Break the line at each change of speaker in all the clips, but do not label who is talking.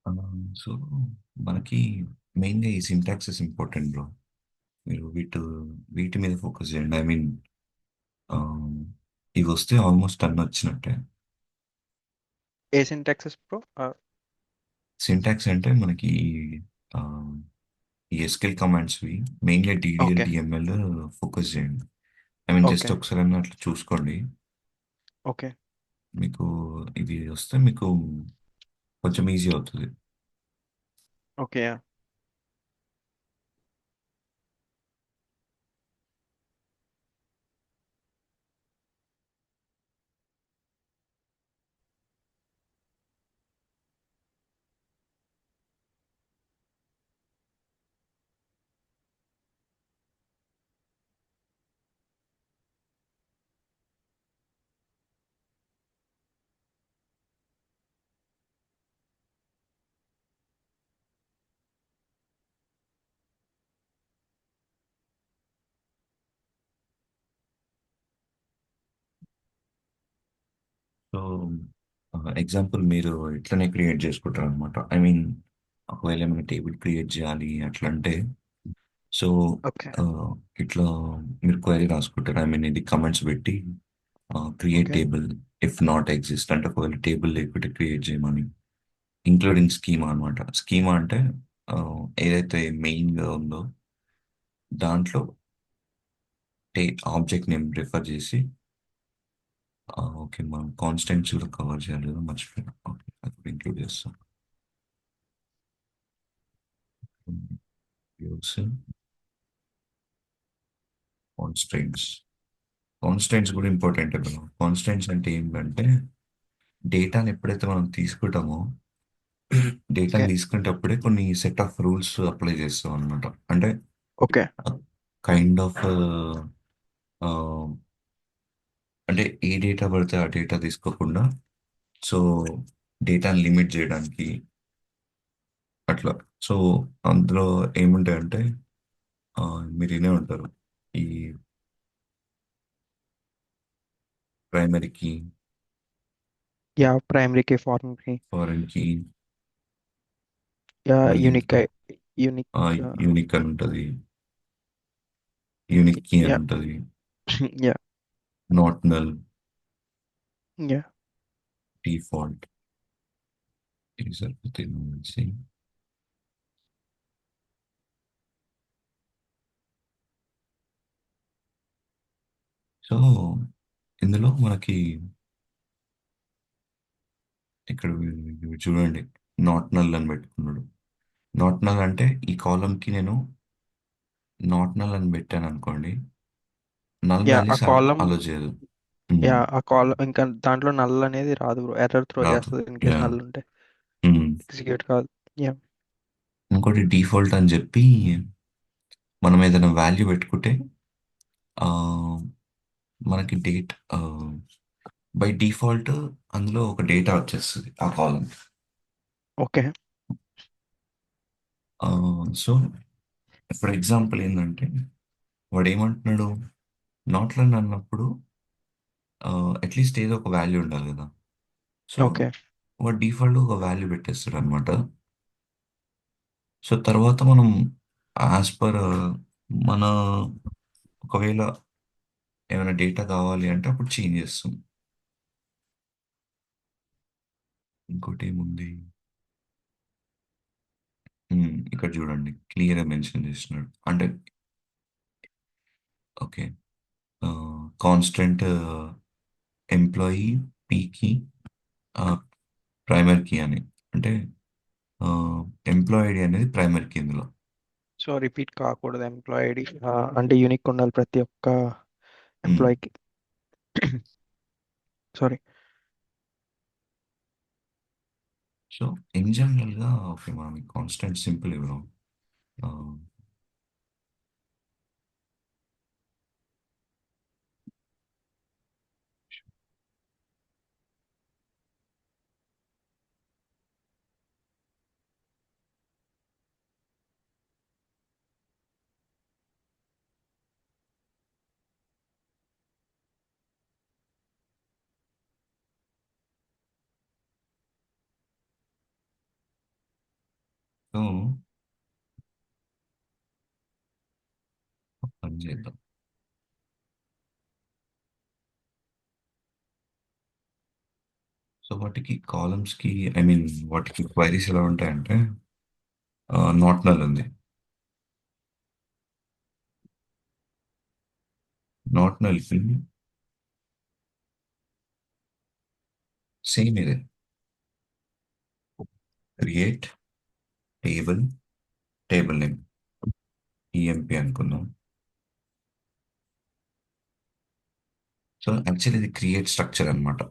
ఆ! సో, మనకి మెయిన్‌గా ఈ సింటాక్సెస్ ఇంపార్టెంట్ బ్రో. మీరు వీటి మీద ఫోకస్ చేయండి. ఐ మీన్ ఆహ్, ఇవొస్తే ఆల్మోస్ట్ అన్నొచ్చినట్టే.
ఏ సింటాక్సెస్ బ్రో?
సింటాక్స్ అంటే మనకి ఆహ్, ఈ ఎస్‌క్యూఎల్ కమాండ్స్‌వి మెయిన్‌గా డీడీఎల్,
ఓకే.
డీఎంఎల్ ఫోకస్ చేయండి. I mean just
okay.
ఒకసారన్నా అట్లా చూసుకోండి.
ఓకే.
మీకు ఇది వస్తే మీకు కొంచెం ఈజీ అవుతది.
ఓకే.
సో, ఎగ్జాంపుల్ మీరు ఇట్లనే క్రియేట్ చేసుకుంటారనమాట. ఐ మీన్ ఒకవేళ ఏమైనా టేబుల్ క్రియేట్ చేయాలి అట్లంటే సో,
ఓకే.
ఆహ్, ఇట్లా మీరు క్వెరీ రాసుకుంటారు. ఐ మీన్ ఇది కామెంట్స్ పెట్టి create
okay.
Table if not exist అంటే ఒకవేళ టేబుల్ లేకపోతే క్రియేట్ చేయమని. ఇంక్లూడింగ్ స్కీమా అనమాట. స్కీమా అంటే ఏదైతే మెయిన్‌గా ఉందో దాంట్లో ఆబ్జెక్ట్ నేమ్ రిఫర్ చేసి ఓకే. మనం కాన్స్టెంట్స్ కూడా కవర్ చేయాలి కదా! మర్చిపోయాను. ఓకే. అది కూడా ఇంక్లూడ్ చేస్తాం. Views, constants. కాన్స్టెంట్స్ కూడా ఇంపార్టెంటే బ్రో. కాన్స్టెంట్స్ అంటే ఏంటంటే డేటాని ఎప్పుడైతే మనం తీసుకుంటామో
ఓకే.
డేటాని తీసుకునేటప్పుడే కొన్ని సెట్ ఆఫ్ రూల్స్ అప్లై చేస్తాం అనమాట. అంటే
ఓకే.
కైండ్ ఆఫ్ ఆహ్, అంటే ఏ డేటా పడితే ఆ డేటా తీసుకోకుండా సో డేటాని లిమిట్ చేయడానికి అట్లా. సో అందులో ఏముంటాయంటే మీరు వినే ఉంటారు. ఈ ప్రైమరీ కీ,
యా, ప్రైమరీకి ఫారెన్‌కి.
ఫారెన్ కీ,
యా,
మళ్ళీ
యూనిక్ యూనిక్.
యూనిక్ అని ఉంటది. యూనిక్ కీ అని
యా.
ఉంటది.
Yeah.
Not null,
yeah.
Default ఇవి సరిపోతాయి నాకు తెలిసి. సో ఇందులో మనకి ఇక్కడ ఇవి చూడండి. నాట్ నల్ అని పెట్టుకున్నాడు. నాట్ నల్ అంటే ఈ కాలమ్‌కి నేను నాట్ నల్ అని పెట్టాను అనుకోండి. నల్
యా, ఆ
వాల్యూస్
కాలమ్.
అలో చేయదు. హ్మ్.
యా, ఆ కాలమ్ ఇంకా దాంట్లో నల్ అనేది రాదు బ్రో. ఎర్రర్ త్రో
రాదు.
చేస్తది ఇన్ కేస్
యాహ్!
నల్ ఉంటే.
హ్మ్.
ఎగ్జిక్యూట్ కాదు. యా.
ఇంకోటి డిఫాల్ట్ అని చెప్పి మనం ఏదైనా వాల్యూ పెట్టుకుంటే ఆహ్, మనకి బై డిఫాల్ట్ అందులో ఒక డేటా వచ్చేస్తది ఆ column.
Okay.
So for example ఏందంటే వాడేమంటున్నాడు నాట్ నల్ అన్నప్పుడు అట్‌లీస్ట్ ఏదో ఒక వాల్యూ ఉండాలి గదా! So
okay.
వాడు డిఫాల్ట్‌గా ఒక వాల్యూ పెట్టేస్తాడనమాట. సో తర్వాత మనం యాస్ పర్ మన ఒకవేళ ఏమైనా డేటా కావాలి అంటే అప్పుడు చేంజ్ చేస్తాం. ఇంకోటేముంది? ఇక్కడ చూడండి క్లియర్‌గా మెన్షన్ చేస్తున్నాడు. అంటే ఓకే. కాన్స్టెంట్ ఎంప్లాయీ పీకి ఆహ్, ప్రైమరీ కీ అని. అంటే ఆహ్, ఎంప్లాయీ ఐడీ అనేది ప్రైమరీ కీ ఇందులో.
సో రిపీట్ కాకూడదు ఎంప్లాయ్ ఐడి. అంటే యూనిక్ ఉండాలి ప్రతి ఒక్క
హ్మ్.
ఎంప్లాయీకి. సారీ.
సో ఇన్ జనరల్‌గా ఓకే. మనం కాన్స్టెంట్ సింపుల్ ఇవ్వడం. ఆహ్, సో ఒక పని చేద్దాం. సో వాటికి కాలమ్స్కి ఐ మీన్ వాటికి క్వైరీస్ ఎలా ఉంటాయంటే నాట్ నల్ ఉంది. నాట్ నల్కి సేమ్ ఇదే create table table name EMP అనుకుందాం. సో యాక్చువల్లీ ఇది క్రియేట్ స్ట్రక్చర్ అన్నమాట.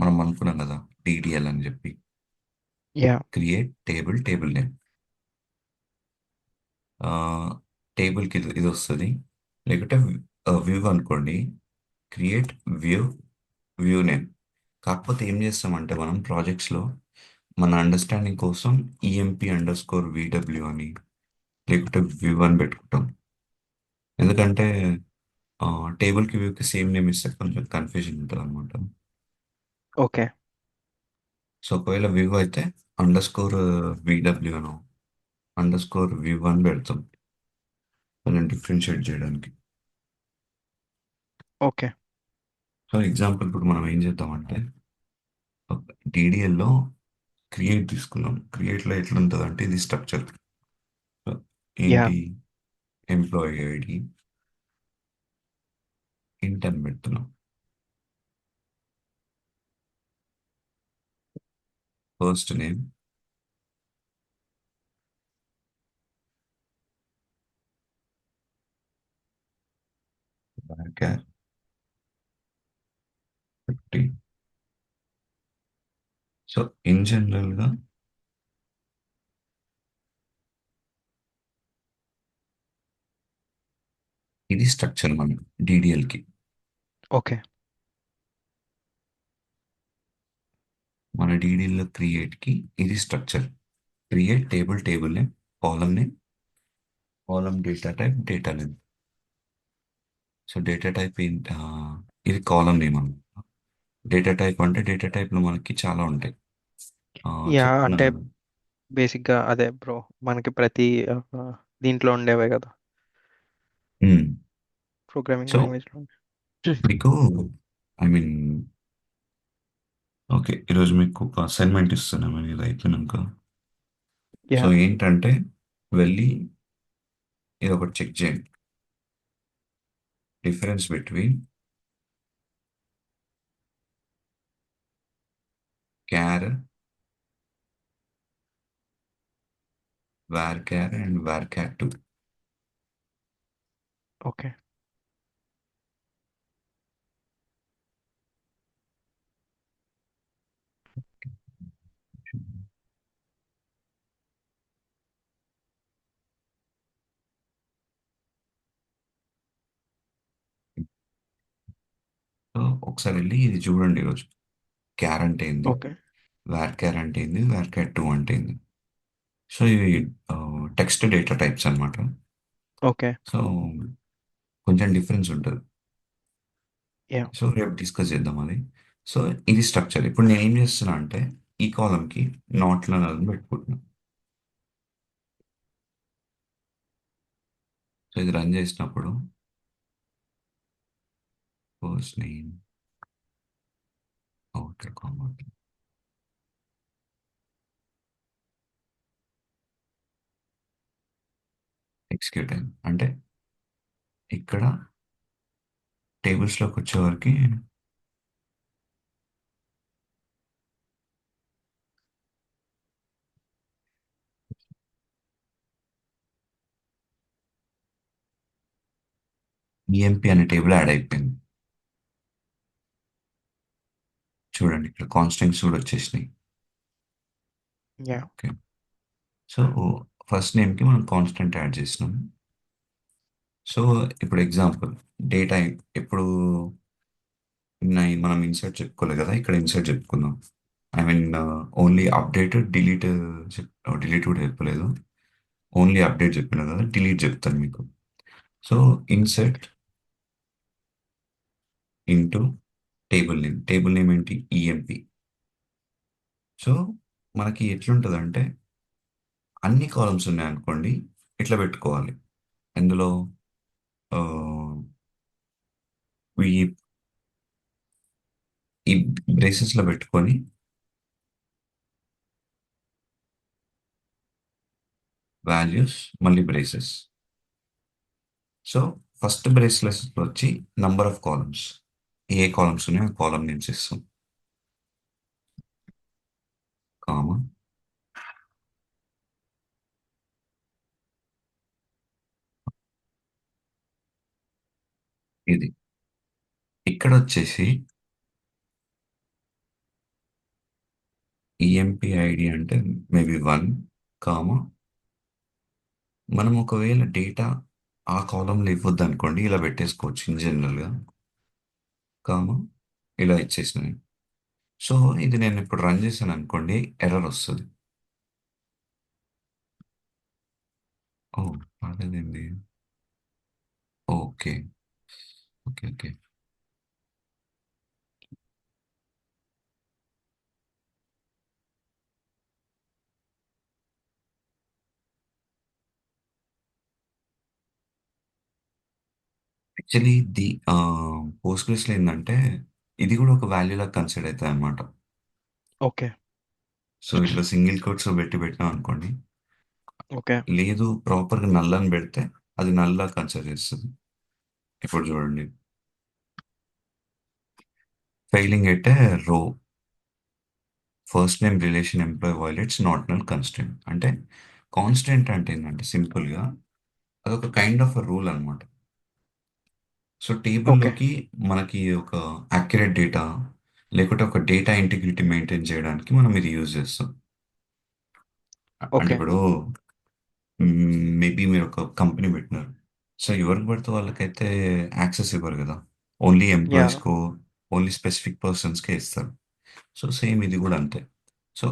మనం అనుకున్నాం కదా టీడీఎల్ అని చెప్పి.
Yeah.
Create table table name. టేబుల్కి ఇది వస్తుంది. లేకుంటే వ్యూ అనుకోండి, క్రియేట్ వ్యూ వ్యూ నేమ్. కాకపోతే ఏం చేస్తామంటే మనం ప్రాజెక్ట్స్లో మన అండర్స్టాండింగ్ కోసం ఈఎంపి అండర్ స్కోర్ విడబ్ల్యూ అని లేకుంటే వ్యూ అని పెట్టుకుంటాం. ఎందుకంటే టేబుల్కి వ్యూకి సేమ్ నేమ్ ఇస్తే కొంచెం కన్ఫ్యూజన్ ఉంటుంది అనమాట.
ఓకే.
సో ఒకవేళ వ్యూ అయితే అండర్ స్కోర్ విడబ్ల్యూ అనో అండర్ స్కోర్ వ్యూ అని పెడతాం కొంచెం డిఫరెన్షియేట్ చేయడానికి.
ఓకే.
సో ఎగ్జాంపుల్ ఇప్పుడు మనం ఏం చేద్దామంటే డీడీఎల్లో క్రియేట్ తీసుకున్నాం. క్రియేట్లో ఎట్లుంటుంది అంటే ఇది స్ట్రక్చర్
యా.
ఏంటి, ఎంప్లాయీ ఐడి ఇంట్ అని పెడుతున్నాం. First name varchar 50. So in జనరల్గా ఇది స్ట్రక్చర్ మన డీడీఎల్కి.
ఓకే.
మన డీడీఎల్లో క్రియేట్కి ఇది structure. Create table table name column name column data type data name. So data type ఇది కాలమ్ నేమ్ అన్నమాట. డేటా టైప్ అంటే డేటా టైప్లో మనకి చాలా ఉంటాయి.
యా,
చెప్పుకున్నాం
అంటే
కదా.
బేసిక్గా అదే బ్రో, మనకి ప్రతి దీంట్లో ఉండేవే కదా,
మ్మ్.
ప్రోగ్రామింగ్
సో
లాంగ్వేజ్లో.
మీకు ఐ మీన్ ఓకే, ఈరోజు మీకు ఒక అసైన్మెంట్ ఇస్తున్నాను ఇది అయిపోయినాక. So
yeah.
ఏంటంటే వెళ్ళి ఇది ఒకటి చెక్ చేయండి. Difference between char varchar and varchar2.
Okay.
So ఒకసారి వెళ్ళి ఇది చూడండి ఈరోజు. క్యార్ అంటే ఏంది,
ఓకే.
varchar అంటే ఏంది, varchar2 అంటే ఏంది. సో ఇవి టెక్స్ట్ డేటా టైప్స్ అన్నమాట.
ఓకే.
సో కొంచెం డిఫరెన్స్ ఉంటుంది.
యా.
సో రేపు డిస్కస్ చేద్దాం అది. సో ఇది స్ట్రక్చర్. ఇప్పుడు నేను ఏం చేస్తున్నా అంటే ఈ కాలంకి నాట్లో నల్ పెట్టుకుంటున్నాను. సో ఇది రన్ చేసినప్పుడు first name outer comma execute అయింది. అంటే ఇక్కడ టేబుల్స్లోకి వచ్చేవరకు ఈఎంపి అనే టేబుల్ యాడ్ అయిపోయింది. చూడండి ఇక్కడ కాన్స్టెంట్స్ కూడా వచ్చేసినాయి.
యా.
ఓకే. సో ఫస్ట్ నేమ్కి మనం కాన్స్టెంట్ యాడ్ చేసినాం. సో ఇప్పుడు ఎగ్జాంపుల్ డేటా ఇప్పుడు మనం ఇన్సర్ట్ చెప్పుకోలేదు కదా, ఇక్కడ ఇన్సర్ట్ చెప్పుకుందాం. I mean only update delete delete కూడా చెప్పలేదు. ఓన్లీ అప్డేట్ చెప్పిన కదా, డిలీట్ చెప్తాను మీకు. So insert into table name ఏంటి, ఈఎంపి. సో మనకి ఎట్లుంటుంది అంటే అన్ని కాలమ్స్ ఉన్నాయనుకోండి, ఇట్లా పెట్టుకోవాలి. ఇందులో ఈ ఈ బ్రేసెస్లో పెట్టుకొని వాల్యూస్ మళ్ళీ బ్రేసెస్. సో ఫస్ట్ బ్రేస్లెస్ వచ్చి number of columns, A columns ఉన్నాయో ఆ కాలమ్ నేమ్స్ ఇస్తాం, కామా ఇది. ఇక్కడ వచ్చేసి ఈఎంపి ఐడి అంటే మేబీ 1, కామా మనం ఒకవేళ డేటా ఆ కాలంలో ఇవ్వద్దు అనుకోండి, ఇలా పెట్టేసుకోవచ్చు ఇన్ జనరల్గా, కామా ఇలా ఇచ్చేసినాయి. సో ఇది నేను ఇప్పుడు రన్ చేశాను అనుకోండి, ఎర్రర్ వస్తుంది. ఓ అదేండి. Okay, okay, okay. యాక్చువల్లీ పోస్ట్‌గ్రెస్‌లో ఏందంటే, ఇది కూడా ఒక వాల్యూ లాగా కన్సిడర్ అవుతుంది అనమాట.
ఓకే.
సో ఇట్లా సింగిల్ కోట్స్‌లో పెట్టినాం అనుకోండి,
ఓకే.
లేదు ప్రాపర్‌గా నల్ అని పెడితే అది నల్ లాగా కన్సిడర్ చేస్తుంది. ఇప్పుడు చూడండి, failing at a row, first name relation employee violates not null constraint. అంటే కాన్స్టెంట్ అంటే ఏంటంటే సింపుల్‌గా అదొక కైండ్ ఆఫ్ రూల్ అనమాట. So
okay.
టేబుల్‌లోకి మనకి ఒక యాక్యురేట్ డేటా, లేకుంటే ఒక డేటా ఇంటిగ్రిటీ మెయింటైన్ చేయడానికి మనం ఇది యూజ్ చేస్తాం. అంటే
ఓకే.
ఇప్పుడు మేబీ మీరు ఒక కంపెనీ పెట్టినారు. సో ఎవరికి పడితే వాళ్ళకైతే యాక్సెస్ ఇవ్వరు కదా! Only
yeah!
ఎంప్లాయీస్‌కో, ఓన్లీ స్పెసిఫిక్ పర్సన్స్‌కే ఇస్తారు. సో సేమ్ ఇది కూడా అంతే. సో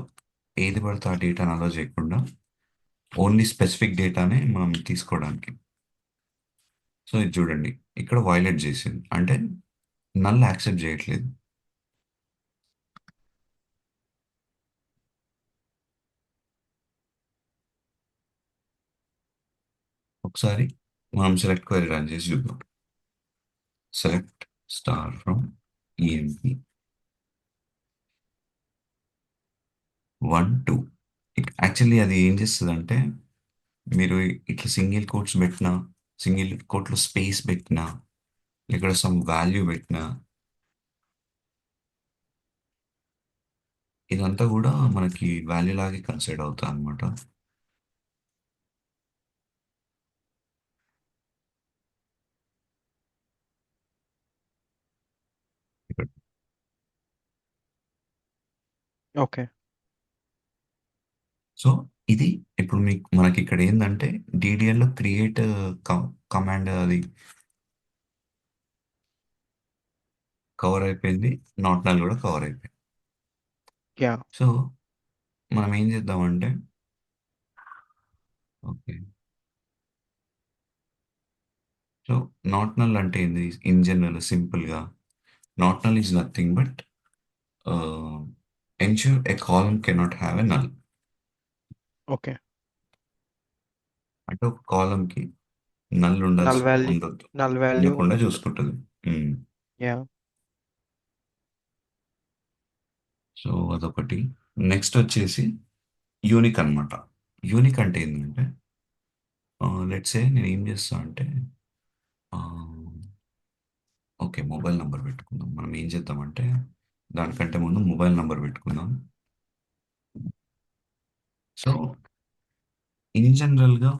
ఏది పడితే ఆ డేటాని అలో చేయకుండా ఓన్లీ స్పెసిఫిక్ డేటానే మనం తీసుకోవడానికి. సో ఇది చూడండి, ఇక్కడ వయలేట్ చేసింది. అంటే నల్ యాక్సెప్ట్ చేయట్లేదు. ఒకసారి మనం సెలెక్ట్ క్వెరీ రన్ చేసి చూద్దాం. Select star from EMP 1, 2. Actually అది ఏం చేస్తదంటే, మీరు ఇట్లా సింగిల్ కోట్స్ పెట్టినా, సింగిల్ కోట్‌లో స్పేస్ పెట్టినా, ఇక్కడ సమ్ వాల్యూ పెట్టినా, ఇదంతా గూడా మనకి వాల్యూ లాగే కన్సిడర్ అవుతాదనమాట. ఇక్కడ
ఓకే.
సో, ఇది ఇప్పుడు మనకిక్కడ ఏందంటే డీడీఎల్‌లో క్రియేట్ కమాండ్ అది కవర్ అయిపోయింది. నాట్ నల్ గూడా కవర్ అయిపోయింది.
యాహ్!
సో, మనం ఏం చేద్దామంటే ఓకే. సో, నాట్ నల్ అంటే ఏంది? ఇన్ జనరల్ సింపుల్‌గా not null is nothing but ensure a column cannot have a null.
Okay.
అంటే ఒక కాలమ్‌కి నల్
నల్ వాల్యూ
ఉండొద్దు.
నల్ వాల్యూ
ఉండకుండా
ఉండకూడదు.
చూసుకుంటది. హ్మ్.
యాహ్!
సో, అదొకటి. నెక్స్ట్ వచ్చేసి యూనిక్ అన్నమాట. యూనిక్ అంటే ఏందంటే లెట్స్ సే నేనేం చేస్తా అంటే ఆహ్, ఓకే. మొబైల్ నంబర్ పెట్టుకుందాం. మనం ఏం చేద్దామంటే దానికంటే ముందు మొబైల్ నంబర్ పెట్టుకుందాం. సో, ఇన్ జనరల్‌గా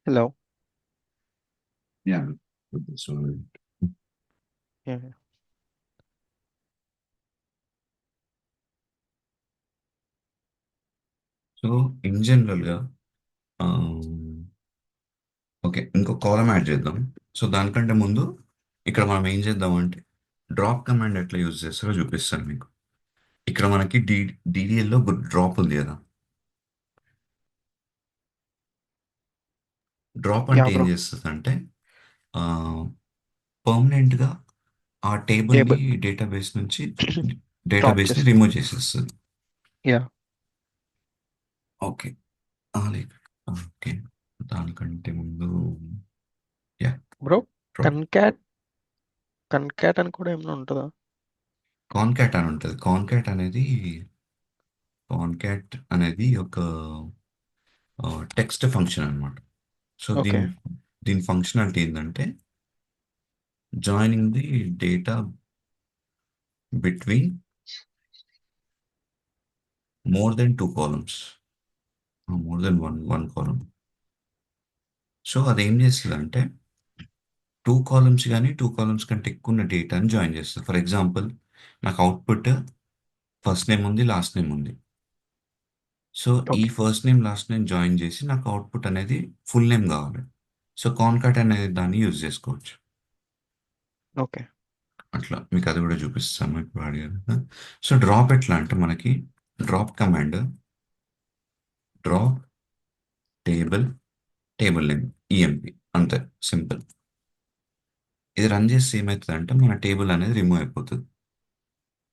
hello.
Yeah! So,
yeah!
So in జనరల్‌గా ఆహ్, ఓకే. ఇంకో కాలమ్ యాడ్ చేద్దాం. సో, దానికంటే ముందు ఇక్కడ మనం ఏం చేద్దామంటే డ్రాప్ కమాండ్ ఎట్లా యూజ్ చేస్తారో చూపిస్తాను మీకు. ఇక్కడ మనకి డిడిఎల్లో డ్రాప్ ఉంది కదా. డ్రాప్
యా
అంటే ఏం
బ్రో.
చేస్తుంది అంటే పర్మనెంట్గా ఆ టేబుల్ని
టేబుల్
డేటాబేస్ నుంచి
డ్రాప్
డేటాబేస్ని
చేస్తుంది.
రిమూవ్ చేసేస్తుంది.
Yeah
okay. లైక్ ఓకే, దానికంటే ముందు yeah
bro.
Drop
concat concat అని కూడా ఏమైనా ఉంటుందా?
కాన్కాట్ అని ఉంటుంది. కాన్కాట్ అనేది ఒక టెక్స్ట్ ఫంక్షన్ అనమాట. So
okay.
దీని ఫంక్షనాలిటీ ఏంటంటే joining the data between more than two columns, more than one column. So అదేం చేస్తుందంటే టూ కాలమ్స్ కంటే ఎక్కువ ఉన్న డేటాని జాయిన్ చేస్తుంది. ఫర్ ఎగ్జాంపుల్, నాకు అవుట్పుట్ ఫస్ట్ నేమ్ ఉంది, లాస్ట్ నేమ్ ఉంది. సో ఈ
okay.
First name last name join చేసి నాకు అవుట్పుట్ అనేది ఫుల్ నేమ్ కావాలి. సో కాన్కాట్ అనేది దాన్ని యూజ్ చేసుకోవచ్చు.
ఓకే.
అట్లా మీకు అది కూడా చూపిస్తాము ఇప్పుడు అడిగారు కదా. సో డ్రాప్ ఎట్లా అంటే మనకి drop command drop table table name EMP, అంతే, సింపుల్. ఇది రన్ చేస్తే ఏమవుతుంది అంటే మన టేబుల్ అనేది రిమూవ్ అయిపోతుంది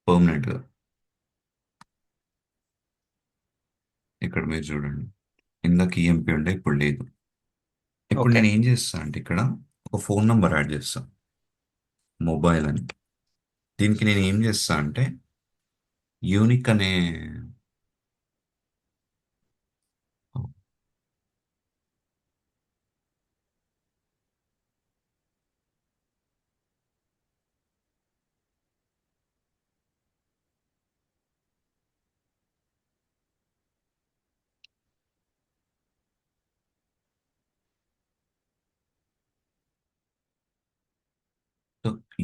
పర్మనెంట్గా. ఇక్కడ మీరు చూడండి, ఇందాక ఈఎంపి ఉండే ఇప్పుడు లేదు. ఇప్పుడు
ఓకే.
నేను ఏం చేస్తాను అంటే ఇక్కడ ఒక ఫోన్ నంబర్ యాడ్ చేస్తాను, మొబైల్ అని. దీనికి నేను ఏం చేస్తా అంటే యూనిక్ అనే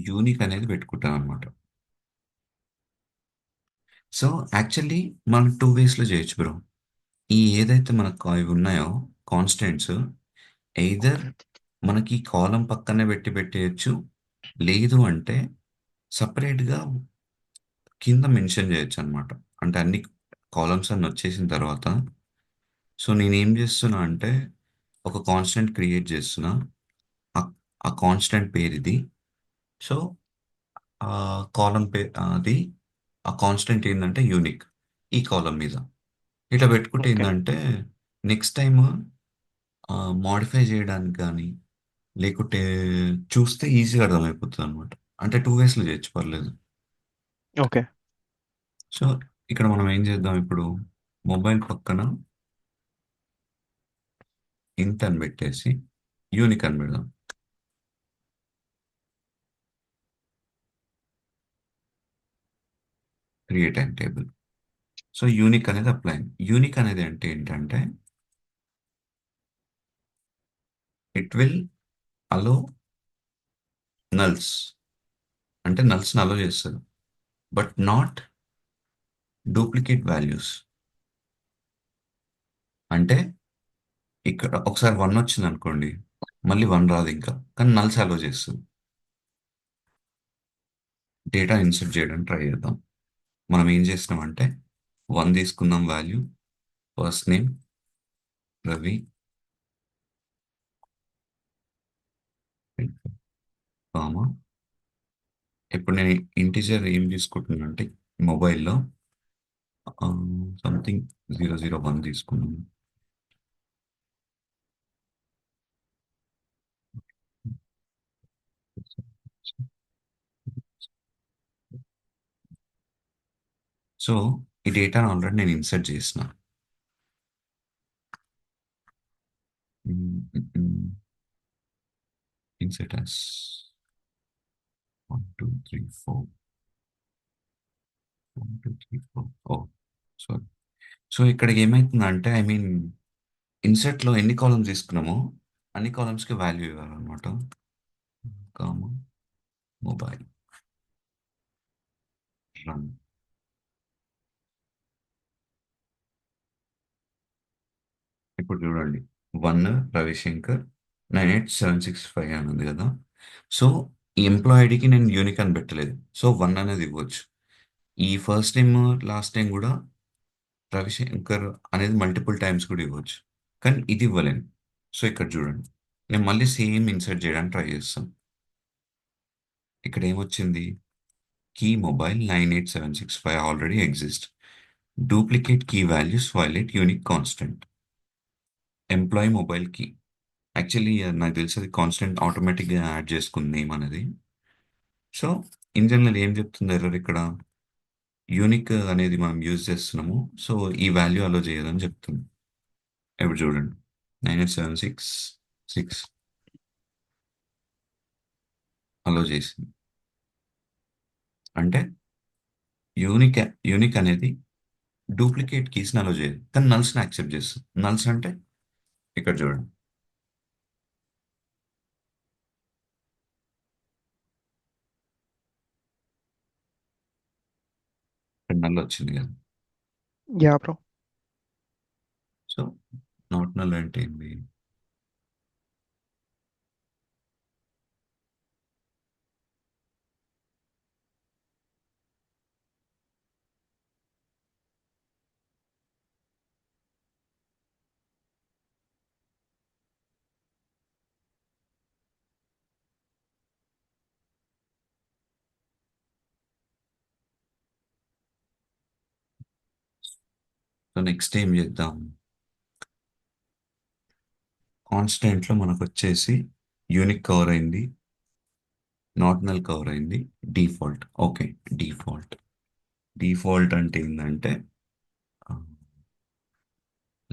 యూనిక్ అనేది పెట్టుకుంటాను అనమాట. సో యాక్చువల్లీ మనం టూ వేస్లో చేయొచ్చు బ్రో. ఈ ఏదైతే మనకు ఇవి ఉన్నాయో కాన్స్టెంట్స్, ఎయిదర్
ఓకే.
మనకి కాలం పక్కనే పెట్టేయచ్చు, లేదు అంటే సపరేట్గా కింద మెన్షన్ చేయొచ్చు అనమాట. అంటే అన్ని కాలమ్స్ అన్ని వచ్చేసిన తర్వాత, సో నేను ఏం చేస్తున్నా అంటే ఒక కాన్స్టెంట్ క్రియేట్ చేస్తున్నా. ఆ ఆ కాన్స్టెంట్ పేరు ఇది. సో ఆ కాలం పేరు అది, ఆ కాన్స్టెంట్ ఏంటంటే యూనిక్ ఈ కాలం మీద. ఇట్లా పెట్టుకుంటే
ఓకే.
ఏంటంటే నెక్స్ట్ టైం మాడిఫై చేయడానికి కానీ లేకుంటే చూస్తే ఈజీగా అర్థమైపోతుంది అనమాట. అంటే టూ వేస్లో చేయొచ్చు, పర్లేదు.
ఓకే.
సో ఇక్కడ మనం ఏం చేద్దాం ఇప్పుడు, మొబైల్ పక్కన ఇంట్ అని పెట్టేసి యూనిక్ అని పెడదాం. Create and table. So unique అనేది అప్లై అయింది. యూనిక్ అనేది అంటే ఏంటంటే ఇట్ విల్ అలో నల్స్, అంటే నల్స్ అలో చేస్తుంది, బట్ నాట్ డూప్లికేట్ వాల్యూస్. అంటే ఇక్కడ ఒకసారి వన్ వచ్చింది అనుకోండి, మళ్ళీ వన్ రాదు ఇంకా, కానీ నల్స్ అలో చేస్తుంది. డేటా ఇన్సర్ట్ చేయడానికి ట్రై చేద్దాం. మనం ఏం చేసినామంటే వన్ తీసుకుందాం value, first name Ravi, comma. ఇప్పుడు నేను ఇంటిజర్ ఏం తీసుకుంటున్నా అంటే మొబైల్లో సంథింగ్ 001 తీసుకున్నాను. సో ఈ డేటాను ఆల్రెడీ నేను ఇన్సర్ట్ చేసిన. Insert as 1 2 3 4 1 2 3 4. Oh sorry. So ఇక్కడ ఏమైతుందంటే ఐ మీన్ ఇన్సర్ట్లో ఎన్ని కాలమ్స్ తీసుకున్నామో అన్ని కాలమ్స్కి వాల్యూ ఇవ్వాలన్నమాట. Comma mobile run. ఇప్పుడు చూడండి, 1 రవిశంకర్ 98765 అని ఉంది కదా. సో ఈ ఎంప్లాయ్ ఐడికి నేను యూనిక్ అని పెట్టలేదు, సో 1 అనేది ఇవ్వచ్చు. ఈ ఫస్ట్ నేమ్ లాస్ట్ నేమ్ కూడా రవిశంకర్ అనేది మల్టిపుల్ టైమ్స్ కూడా ఇవ్వచ్చు, కానీ ఇది ఇవ్వలేను. సో ఇక్కడ చూడండి, నేను మళ్ళీ సేమ్ ఇన్సర్ట్ చేయడానికి ట్రై చేస్తాను. ఇక్కడ ఏమొచ్చింది? Key mobile 98765 already exist. Duplicate key values violate unique constant. Employee mobile key, actually నాకు తెలిసి అది కాన్స్టెంట్ ఆటోమేటిక్గా యాడ్ చేసుకుంది నేమ్ అనేది. సో ఇన్ జనరల్ ఏం చెప్తుంది ఎర్రర్ ఇక్కడ? యూనిక్ అనేది మనం యూజ్ చేస్తున్నాము, సో ఈ వాల్యూ అలో చేయదని చెప్తుంది. ఇప్పుడు చూడండి, 98766 అలో చేసింది. అంటే యూనిక్ యూనిక్ అనేది డూప్లికేట్ కీస్ని అలో చేయదు, కానీ నల్స్ని యాక్సెప్ట్ చేస్తుంది. నల్స్ అంటే ఇక్కడ చూడండి, ఇక్కడ నల్ వచ్చింది కదా.
Yeah bro.
So not null అంటే ఏంటి? సో నెక్స్ట్ ఏం చేద్దాం? కాన్స్టెంట్లో మనకు వచ్చేసి యూనిక్ కవర్ అయింది, నాట్ నల్ కవర్ అయింది, డిఫాల్ట్. Okay, default. డిఫాల్ట్ అంటే ఏంటంటే,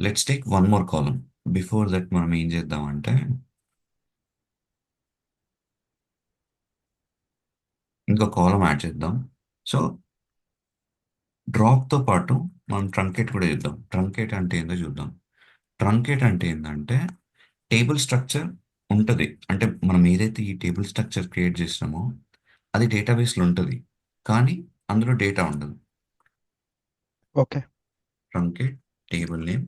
let's take one more column. Before that మనం ఏం చేద్దామంటే, ఇంకో కాలం యాడ్ చేద్దాం. సో డ్రాప్తో పాటు మనం ట్రంకేట్ కూడా చేద్దాం. ట్రంకేట్ అంటే ఏందో చూద్దాం. ట్రంకేట్ అంటే ఏంటంటే, టేబుల్ స్ట్రక్చర్ ఉంటుంది, అంటే మనం ఏదైతే ఈ టేబుల్ స్ట్రక్చర్ క్రియేట్ చేసినామో అది డేటాబేస్లో ఉంటుంది, కానీ అందులో డేటా ఉండదు.
Okay.
Truncate table name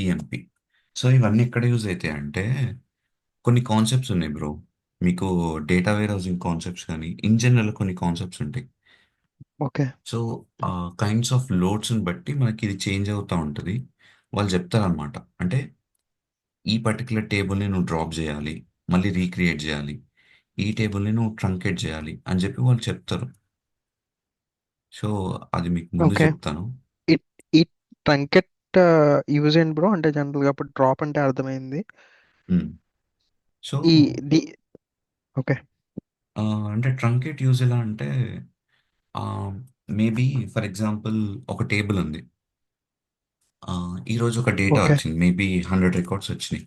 EMP. So ఇవన్నీ ఎక్కడ యూజ్ అవుతాయి అంటే, కొన్ని కాన్సెప్ట్స్ ఉన్నాయి బ్రో. మీకు డేటా వేర్ హౌసింగ్ కాన్సెప్ట్స్ కానీ ఇన్ జనరల్ కొన్ని కాన్సెప్ట్స్ ఉంటాయి.
ఓకే.
సో కైండ్స్ ఆఫ్ లోడ్స్ని బట్టి మనకి ఇది చేంజ్ అవుతూ ఉంటుంది. వాళ్ళు చెప్తారనమాట, అంటే ఈ పర్టికులర్ టేబుల్ని నువ్వు డ్రాప్ చేయాలి, మళ్ళీ రీక్రియేట్ చేయాలి, ఈ టేబుల్ని నువ్వు ట్రంకేట్ చేయాలి అని చెప్పి వాళ్ళు చెప్తారు. సో అది మీకు ముందు
ఓకే.
చెప్తాను.
ఈ ఈ ట్రంకెట్ యూజ్ ఏంటి బ్రో? అంటే జనరల్గా అప్పుడు డ్రాప్ అంటే అర్థమైంది.
సో
ఈ ది ఓకే.
అంటే ట్రంకేట్ యూజ్ ఎలా అంటే, మేబీ ఫర్ ఎగ్జాంపుల్ ఒక టేబుల్ ఉంది. ఈరోజు ఒక డేటా
ఓకే.
వచ్చింది, మేబీ 100 రికార్డ్స్ వచ్చినాయి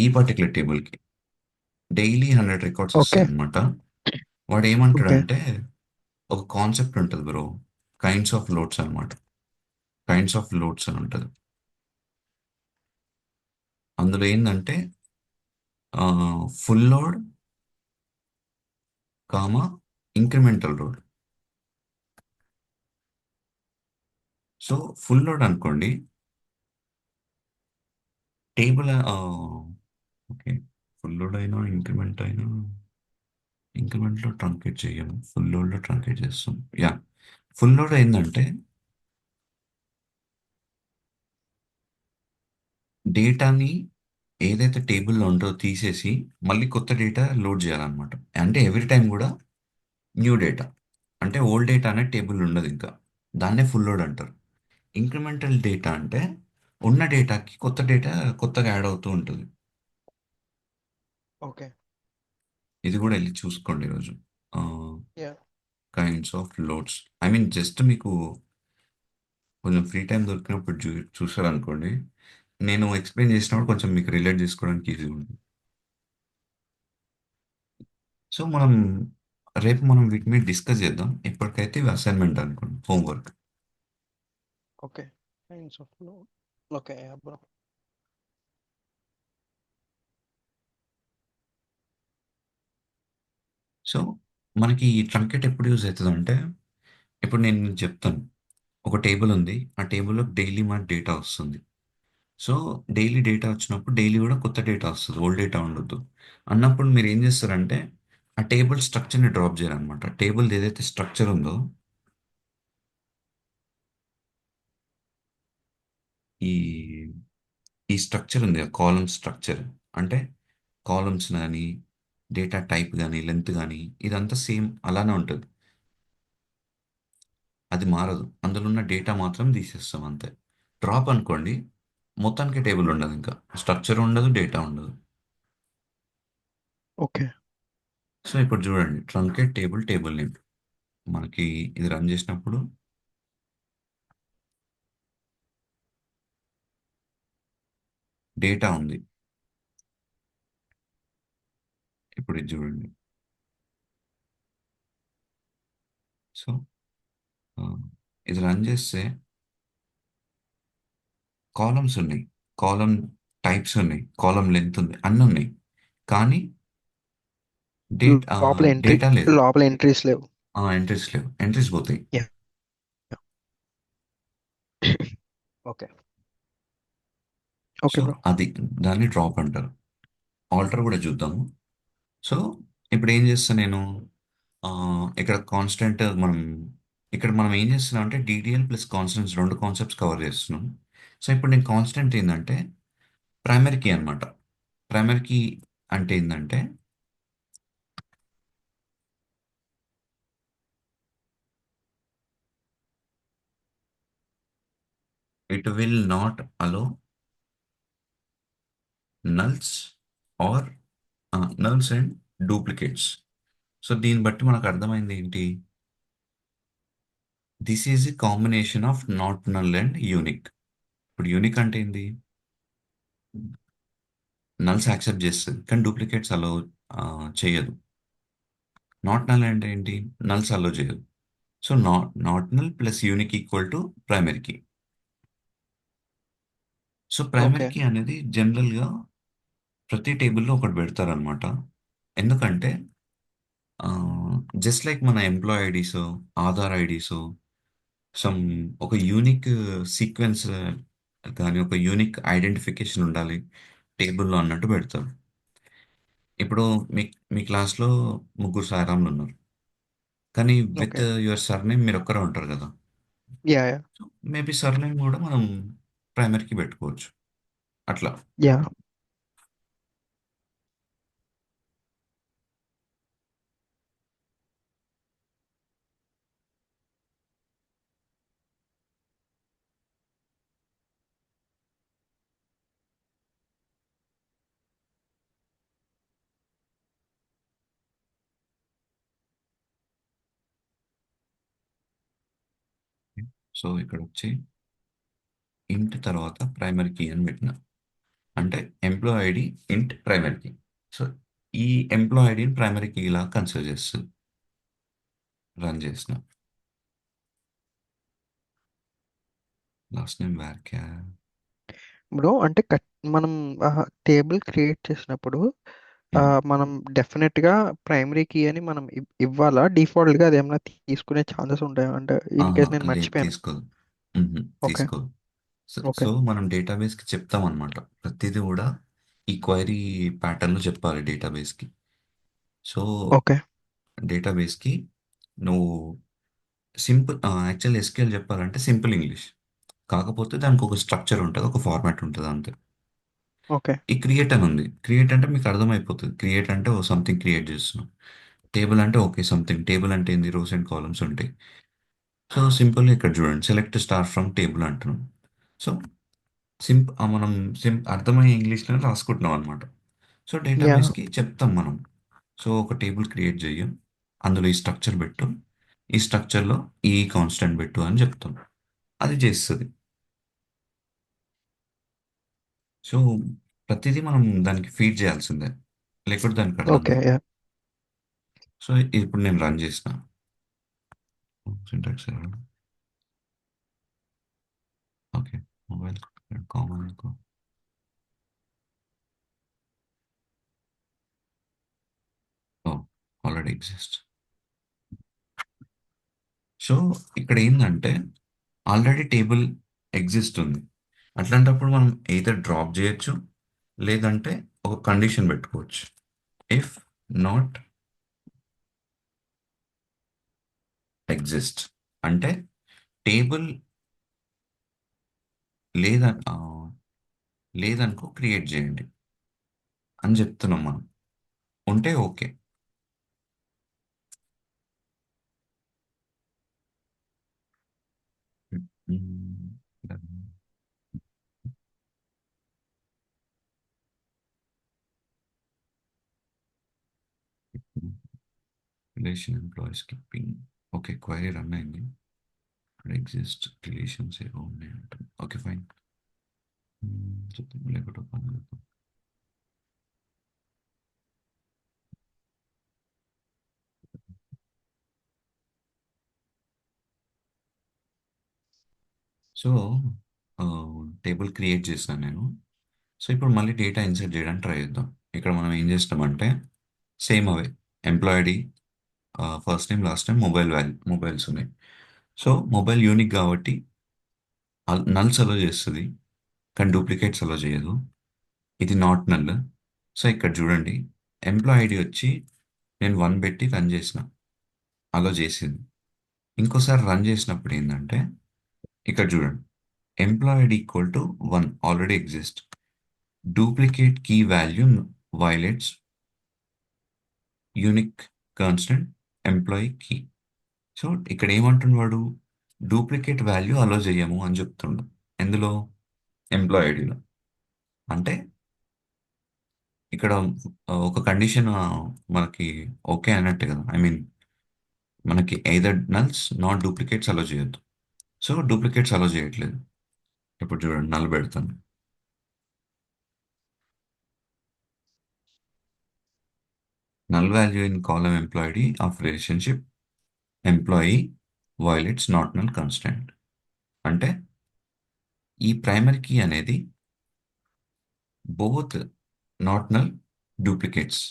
ఈ పర్టికులర్ టేబుల్కి. Daily 100 records
okay.
వస్తాయి అనమాట. వాడు
ఓకే.
ఏమంటాడంటే, ఒక కాన్సెప్ట్ ఉంటుంది బ్రో, కైండ్స్ ఆఫ్ లోడ్స్ అనమాట. కైండ్స్ ఆఫ్ లోడ్స్ అని ఉంటుంది. అందులో ఏంటంటే full load, comma incremental load. So full load అనుకోండి, టేబుల్ ఓకే, ఫుల్ లోడ్ అయినా ఇంక్రిమెంట్ అయినా, ఇంక్రిమెంట్లో ట్రంకేట్ చేయము, ఫుల్ లోడ్లో ట్రంకేట్ చేస్తాం. యా, ఫుల్ లోడ్ ఏంటంటే డేటాని ఏదైతే టేబుల్లో ఉందో తీసేసి మళ్ళీ కొత్త డేటా లోడ్ చేయాలన్నమాట. అంటే ఎవ్రీ టైం కూడా న్యూ డేటా, అంటే ఓల్డ్ డేటా అనే టేబుల్ ఉండదు ఇంకా. దాన్నే ఫుల్ లోడ్ అంటారు. ఇంక్రిమెంటల్ డేటా అంటే ఉన్న డేటాకి కొత్త డేటా కొత్తగా యాడ్ అవుతూ ఉంటుంది.
ఓకే.
ఇది కూడా వెళ్ళి చూసుకోండి ఈరోజు.
Yeah.
Kinds of loads, I mean just మీకు కొంచెం ఫ్రీ టైం దొరికినప్పుడు చూసారనుకోండి, నేను ఎక్స్ప్లెయిన్ చేసినప్పుడు కొంచెం మీకు రిలేట్ చేసుకోవడానికి ఈజీ ఉంటుంది. సో రేపు మనం వీటి మీద డిస్కస్ చేద్దాం. ఇప్పటికైతే ఇవి అసైన్మెంట్ అనుకోండి, homework.
Okay. Kinds of load. Okay bro.
So మనకి ఈ ట్రంకెట్ ఎప్పుడు యూజ్ అవుతుంది అంటే, ఇప్పుడు నేను మీకు చెప్తాను, ఒక టేబుల్ ఉంది, ఆ టేబుల్లో డైలీ మన డేటా వస్తుంది. సో డైలీ డేటా వచ్చినప్పుడు డైలీ కూడా కొత్త డేటా వస్తుంది, ఓల్డ్ డేటా ఉండొద్దు అన్నప్పుడు మీరు ఏం చేస్తారంటే ఆ టేబుల్ స్ట్రక్చర్ని డ్రాప్ చేయాలన్నమాట. టేబుల్ ఏదైతే స్ట్రక్చర్ ఉందో ఈ ఈ స్ట్రక్చర్ ఉంది, కాలమ్ స్ట్రక్చర్ అంటే కాలమ్స్ కానీ డేటా టైప్ కానీ లెంత్ కానీ ఇదంతా సేమ్ అలానే ఉంటుంది, అది మారదు. అందులో ఉన్న డేటా మాత్రం తీసేస్తాం అంతే. డ్రాప్ అనుకోండి, మొత్తానికి టేబుల్ ఉండదు, ఇంకా స్ట్రక్చర్ ఉండదు, డేటా ఉండదు.
ఓకే.
సో ఇప్పుడు చూడండి, ట్రంకెట్ టేబుల్ టేబుల్ నేమ్ మనకి ఇది రన్ చేసినప్పుడు డేటా ఉంది. ఇప్పుడు ఇది చూడండి. సో ఆ, ఇది రన్ చేస్తే కాలమ్స్ ఉన్నాయి, కాలమ్ టైప్స్ ఉన్నాయి, కాలమ్ లెంత్ ఉంది, అన్నీ ఉన్నాయి. కానీ
లోపల ఎంట్రీ
డేటా లేదు.
లోపల ఎంట్రీస్ లేవు.
ఎంట్రీస్ లేవు, ఎంట్రీస్ పోతాయి.
Yeah. Okay. Okay
so
bro.
అది, దాన్ని డ్రాప్ అంటారు. ఆల్టర్ కూడా చూద్దాము. సో ఇప్పుడు ఏం చేస్తా నేను, ఆ, ఇక్కడ కాన్స్టెంట్ ఇక్కడ మనం ఏం చేస్తున్నాం అంటే డిటిఎల్ ప్లస్ కాన్స్టెంట్స్ రెండు కాన్సెప్ట్స్ కవర్ చేస్తున్నాం. సో ఇప్పుడు నేను కాన్స్టెంట్ ఏంటంటే ప్రైమరీ కీ అనమాట. ప్రైమరీ కీ అంటే ఏంటంటే it will not allow nulls or nulls and duplicates. So దీన్ని బట్టి మనకు అర్థమైంది ఏంటి, this is a combination of not null and unique. ఇప్పుడు యూనిక్ అంటే ఏంది, నల్స్ యాక్సెప్ట్ చేస్తుంది కానీ డూప్లికేట్స్ అలో చేయదు. నాట్ నల్ అంటే ఏంటి, నల్స్ అలో చేయదు. So not null plus unique equal to primary key. So primary
okay.
Key అనేది జనరల్గా ప్రతి టేబుల్లో ఒకటి పెడతారనమాట. ఎందుకంటే జస్ట్ లైక్ మన employee IDs, Aadhaar IDs, some ఒక యూనిక్ సీక్వెన్స్ కానీ ఒక యూనిక్ ఐడెంటిఫికేషన్ ఉండాలి టేబుల్లో అన్నట్టు పెడతారు. ఇప్పుడు మీ మీ క్లాస్లో ముగ్గురు సాయిరామ్లు ఉన్నారు, కానీ విత్
ఓకే.
యువర్ సర్నేమ్ మీరు ఒక్కరే ఉంటారు కదా.
Yeah. Yeah.
So maybe surname కూడా మనం ప్రైమరీకి పెట్టుకోవచ్చు అట్లా.
యా.
సో ఇక్కడ వచ్చి ఇంట్ తర్వాత ప్రైమరీ కీ అని పెట్టిన, అంటే ఎంప్లాయ్ ఐడి ఇంట్ ప్రైమరీ కీ. సో ఈ ఎంప్లాయ్ ఐడిని ప్రైమరీ కీ ఇలా కన్సిడర్ చేస్తుంది. రన్ చేసిన లాస్ట్ నేమ్ వ్యార్క్యా.
బ్రో అంటే మనం టేబుల్ క్రియేట్ చేసినప్పుడు మనం డెఫినెట్ గా ప్రైమరీ కీ అని మనం ఇవ్వాలా? డిఫాల్ట్ గా అది ఏమైనా తీసుకునే ఛాన్సెస్ ఉంటాయా అంటే ఇన్
ఆహా,
కేస్ నేను
లేదు
మర్చిపోయాను?
తీసుకోదు.
ఓకే.
తీసుకోదు. So
okay.
సో మనం డేటాబేస్కి చెప్తాం అనమాట, ప్రతిదీ కూడా ఈ క్వైరీ ప్యాటర్న్లో చెప్పాలి డేటాబేస్కి. So
okay.
డేటాబేస్కి నువ్వు సింపుల్, యాక్చువల్ ఎస్క్యూఎల్ చెప్పాలంటే సింపుల్ ఇంగ్లీష్, కాకపోతే దానికి ఒక స్ట్రక్చర్ ఉంటుంది, ఒక ఫార్మాట్ ఉంటుంది అంతే.
ఓకే.
ఈ క్రియేట్ అని ఉంది, క్రియేట్ అంటే మీకు అర్థమైపోతుంది, క్రియేట్ అంటే ఓ సంథింగ్ క్రియేట్ చేస్తున్నాం. టేబుల్ అంటే ఓకే సంథింగ్, టేబుల్ అంటే ఏంది, రోస్ అండ్ కాలమ్స్ ఉంటాయి. సో సింపుల్ ఇక్కడ చూడండి, సెలెక్ట్ స్టార్ ఫ్రమ్ టేబుల్ అంటున్నాం. సో మనం అర్థమయ్యే ఇంగ్లీష్లో రాసుకుంటున్నాం అనమాట. So
yeah.
డేటాబేస్కి చెప్తాం మనం, సో ఒక టేబుల్ క్రియేట్ చెయ్యం, అందులో ఈ స్ట్రక్చర్ పెట్టు, ఈ స్ట్రక్చర్లో ఈ కాన్స్టెంట్ పెట్టు అని చెప్తాం, అది చేస్తుంది. సో ప్రతిదీ మనం దానికి ఫీడ్ చేయాల్సిందే, లేకపోతే దానికి అర్థం
ఓకే.
కాదు.
యా.
సో ఇప్పుడు నేను రన్ చేసిన సింటాక్స్ ఓకే, మొబైల్ కామన్ అనుకో. ఓ, ఆల్రెడీ ఎగ్జిస్ట్. సో ఇక్కడ ఏంటంటే ఆల్రెడీ టేబుల్ ఎగ్జిస్ట్ ఉంది, అట్లాంటప్పుడు మనం ఎయిదర్ డ్రాప్ చేయొచ్చు, లేదంటే ఒక కండిషన్ పెట్టుకోవచ్చు. ఇఫ్ నాట్ ఎగ్జిస్ట్ అంటే టేబుల్ లేద ఆ, లేదనుకో క్రియేట్ చేయండి అని చెప్తున్నాం మనం. ఉంటే okay. Relation employee skipping. Okay, query run అయింది. ఎగ్జిస్ట్ రిలేషన్స్ ఏవో ఉన్నాయి అంటాం. Okay fine. చూద్దాం లేకపోతే పని చేద్దాం. సో టేబుల్ క్రియేట్ చేశాను నేను. సో ఇప్పుడు మళ్ళీ డేటా ఇన్సర్ట్ చేయడానికి ట్రై చేద్దాం. ఇక్కడ మనం ఏం చేస్తామంటే సేమ్ అవే employee ID, first name last name mobiles ఉన్నాయి. సో మొబైల్ యూనిక్ కాబట్టి నల్స్ అలో చేస్తుంది, కానీ డూప్లికేట్స్ అలో చేయదు. ఇది నాట్ నల్. సో ఇక్కడ చూడండి, ఎంప్లాయ్ ఐడి వచ్చి నేను 1 పెట్టి రన్ చేసిన, అలో చేసింది. ఇంకోసారి రన్ చేసినప్పుడు ఏంటంటే ఇక్కడ చూడండి, employee ID equal to 1 already exist. Duplicate key value violates unique constant employee key. So ఇక్కడ ఏమంటున్నాడు, డూప్లికేట్ వాల్యూ అలో చేయము అని చెప్తుండు. ఎందులో? ఎంప్లాయ్ ఐడిలో. అంటే ఇక్కడ ఒక కండిషన్ మనకి ఓకే అన్నట్టే కదా. ఐ మీన్ మనకి either nulls not duplicates allow చేయొద్దు. సో డూప్లికేట్స్ అలో చేయట్లేదు. ఇప్పుడు చూడండి, నల్ పెడతాను. Null value in column employee of relationship employee violates not null constant. అంటే ఈ ప్రైమరీ కీ అనేది బోత్ నాట్ నల్ డూప్లికేట్స్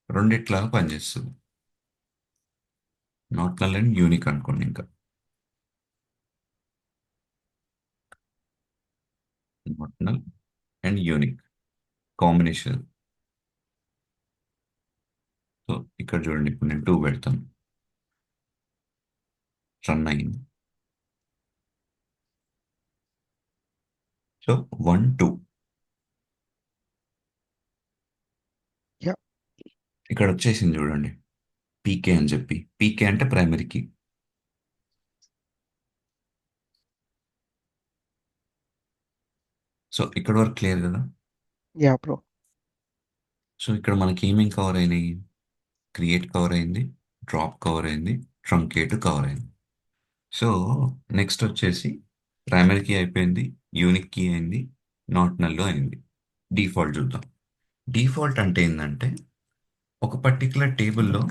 రెండిట్లాగా పనిచేస్తుంది. నాట్ నల్ అండ్ యూనిక్ అనుకోండి. ఇంకా not null and unique combination. So ఇక్కడ చూడండి, ఇప్పుడు నేను 2 పెడతాను. రన్ అయింది. So 1 2
yeah.
ఇక్కడ వచ్చేసింది చూడండి, పీకే అని చెప్పి. పీకే అంటే ప్రైమరీకి. సో ఇక్కడ వరకు క్లియర్ కదా.
Yeah bro.
సో ఇక్కడ మనకి ఏమేమి కవర్ అయినాయి? క్రియేట్ కవర్ అయింది, డ్రాప్ కవర్ అయింది, ట్రంకేట్ కవర్ అయింది. సో నెక్స్ట్ వచ్చేసి ప్రైమరీ కీ అయిపోయింది, యూనిక్ కీ అయింది, నాట్ నల్ అయింది. డిఫాల్ట్ చూద్దాం. డిఫాల్ట్ అంటే ఏంటంటే ఒక పర్టికులర్ టేబుల్లో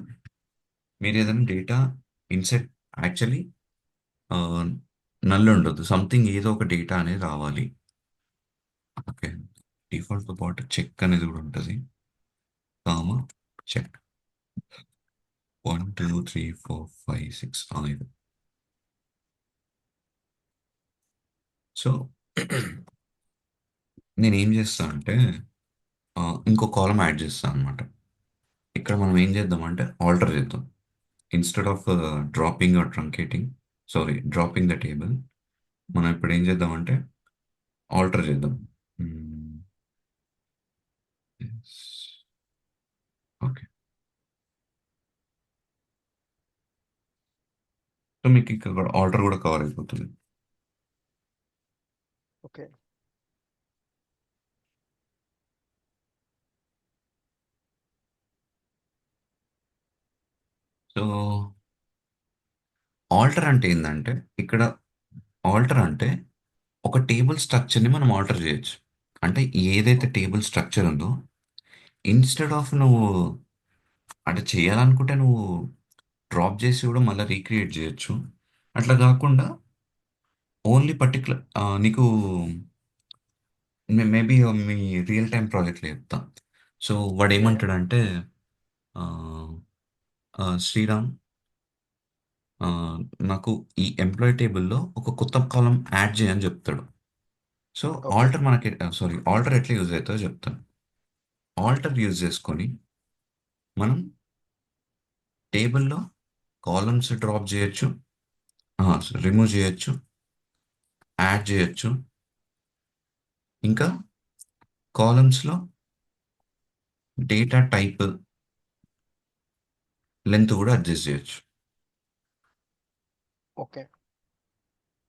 మీరు ఏదైనా డేటా ఇన్సెట్, యాక్చువల్లీ నల్ ఉండదు, సంథింగ్ ఏదో ఒక డేటా అనేది రావాలి. ఓకే, డిఫాల్ట్తో పాటు చెక్ అనేది కూడా ఉంటుంది. Comma check 1 2 3 4 5 6 5. సో నేను ఏం చేస్తాను అంటే ఇంకో కాలం యాడ్ చేస్తాను అనమాట. ఇక్కడ మనం ఏం చేద్దామంటే ఆల్టర్ చేద్దాం. Instead of dropping or truncating, sorry dropping the table, మనం ఇప్పుడు ఏం చేద్దామంటే ఆల్టర్ చేద్దాం. ఓకే. సో మీకు ఇక్కడ ఆల్టర్ కూడా కవర్ అయిపోతుంది.
ఓకే.
సో ఆల్టర్ అంటే ఏంటంటే ఇక్కడ ఆల్టర్ అంటే ఒక టేబుల్ స్ట్రక్చర్ని మనం ఆల్టర్ చేయొచ్చు. అంటే ఏదైతే టేబుల్ స్ట్రక్చర్ ఉందో, ఇన్స్టెడ్ ఆఫ్ నువ్వు అంటే చేయాలనుకుంటే నువ్వు డ్రాప్ చేసి కూడా మళ్ళీ రీక్రియేట్ చేయొచ్చు. అట్లా కాకుండా ఓన్లీ పర్టికులర్ నీకు మేబీ మీ రియల్ టైం ప్రాజెక్ట్లో చెప్తా. సో వాడు
ఓకే.
ఏమంటాడంటే ఆ, శ్రీరామ్, ఆ, నాకు ఈ ఎంప్లాయీ టేబుల్లో ఒక కొత్త కాలం యాడ్ చేయని చెప్తాడు. So
okay.
ఆల్టర్ మనకి ఆల్టర్ ఎట్లా యూజ్ అవుతుందో చెప్తాను. ఆల్టర్ యూజ్ చేసుకొని మనం టేబుల్లో కాలమ్స్ డ్రాప్ చేయొచ్చు, రిమూవ్ చేయొచ్చు, యాడ్ చేయొచ్చు, ఇంకా కాలమ్స్లో డేటా టైప్, లెంత్ కూడా అడ్జస్ట్ చేయొచ్చు.
ఓకే.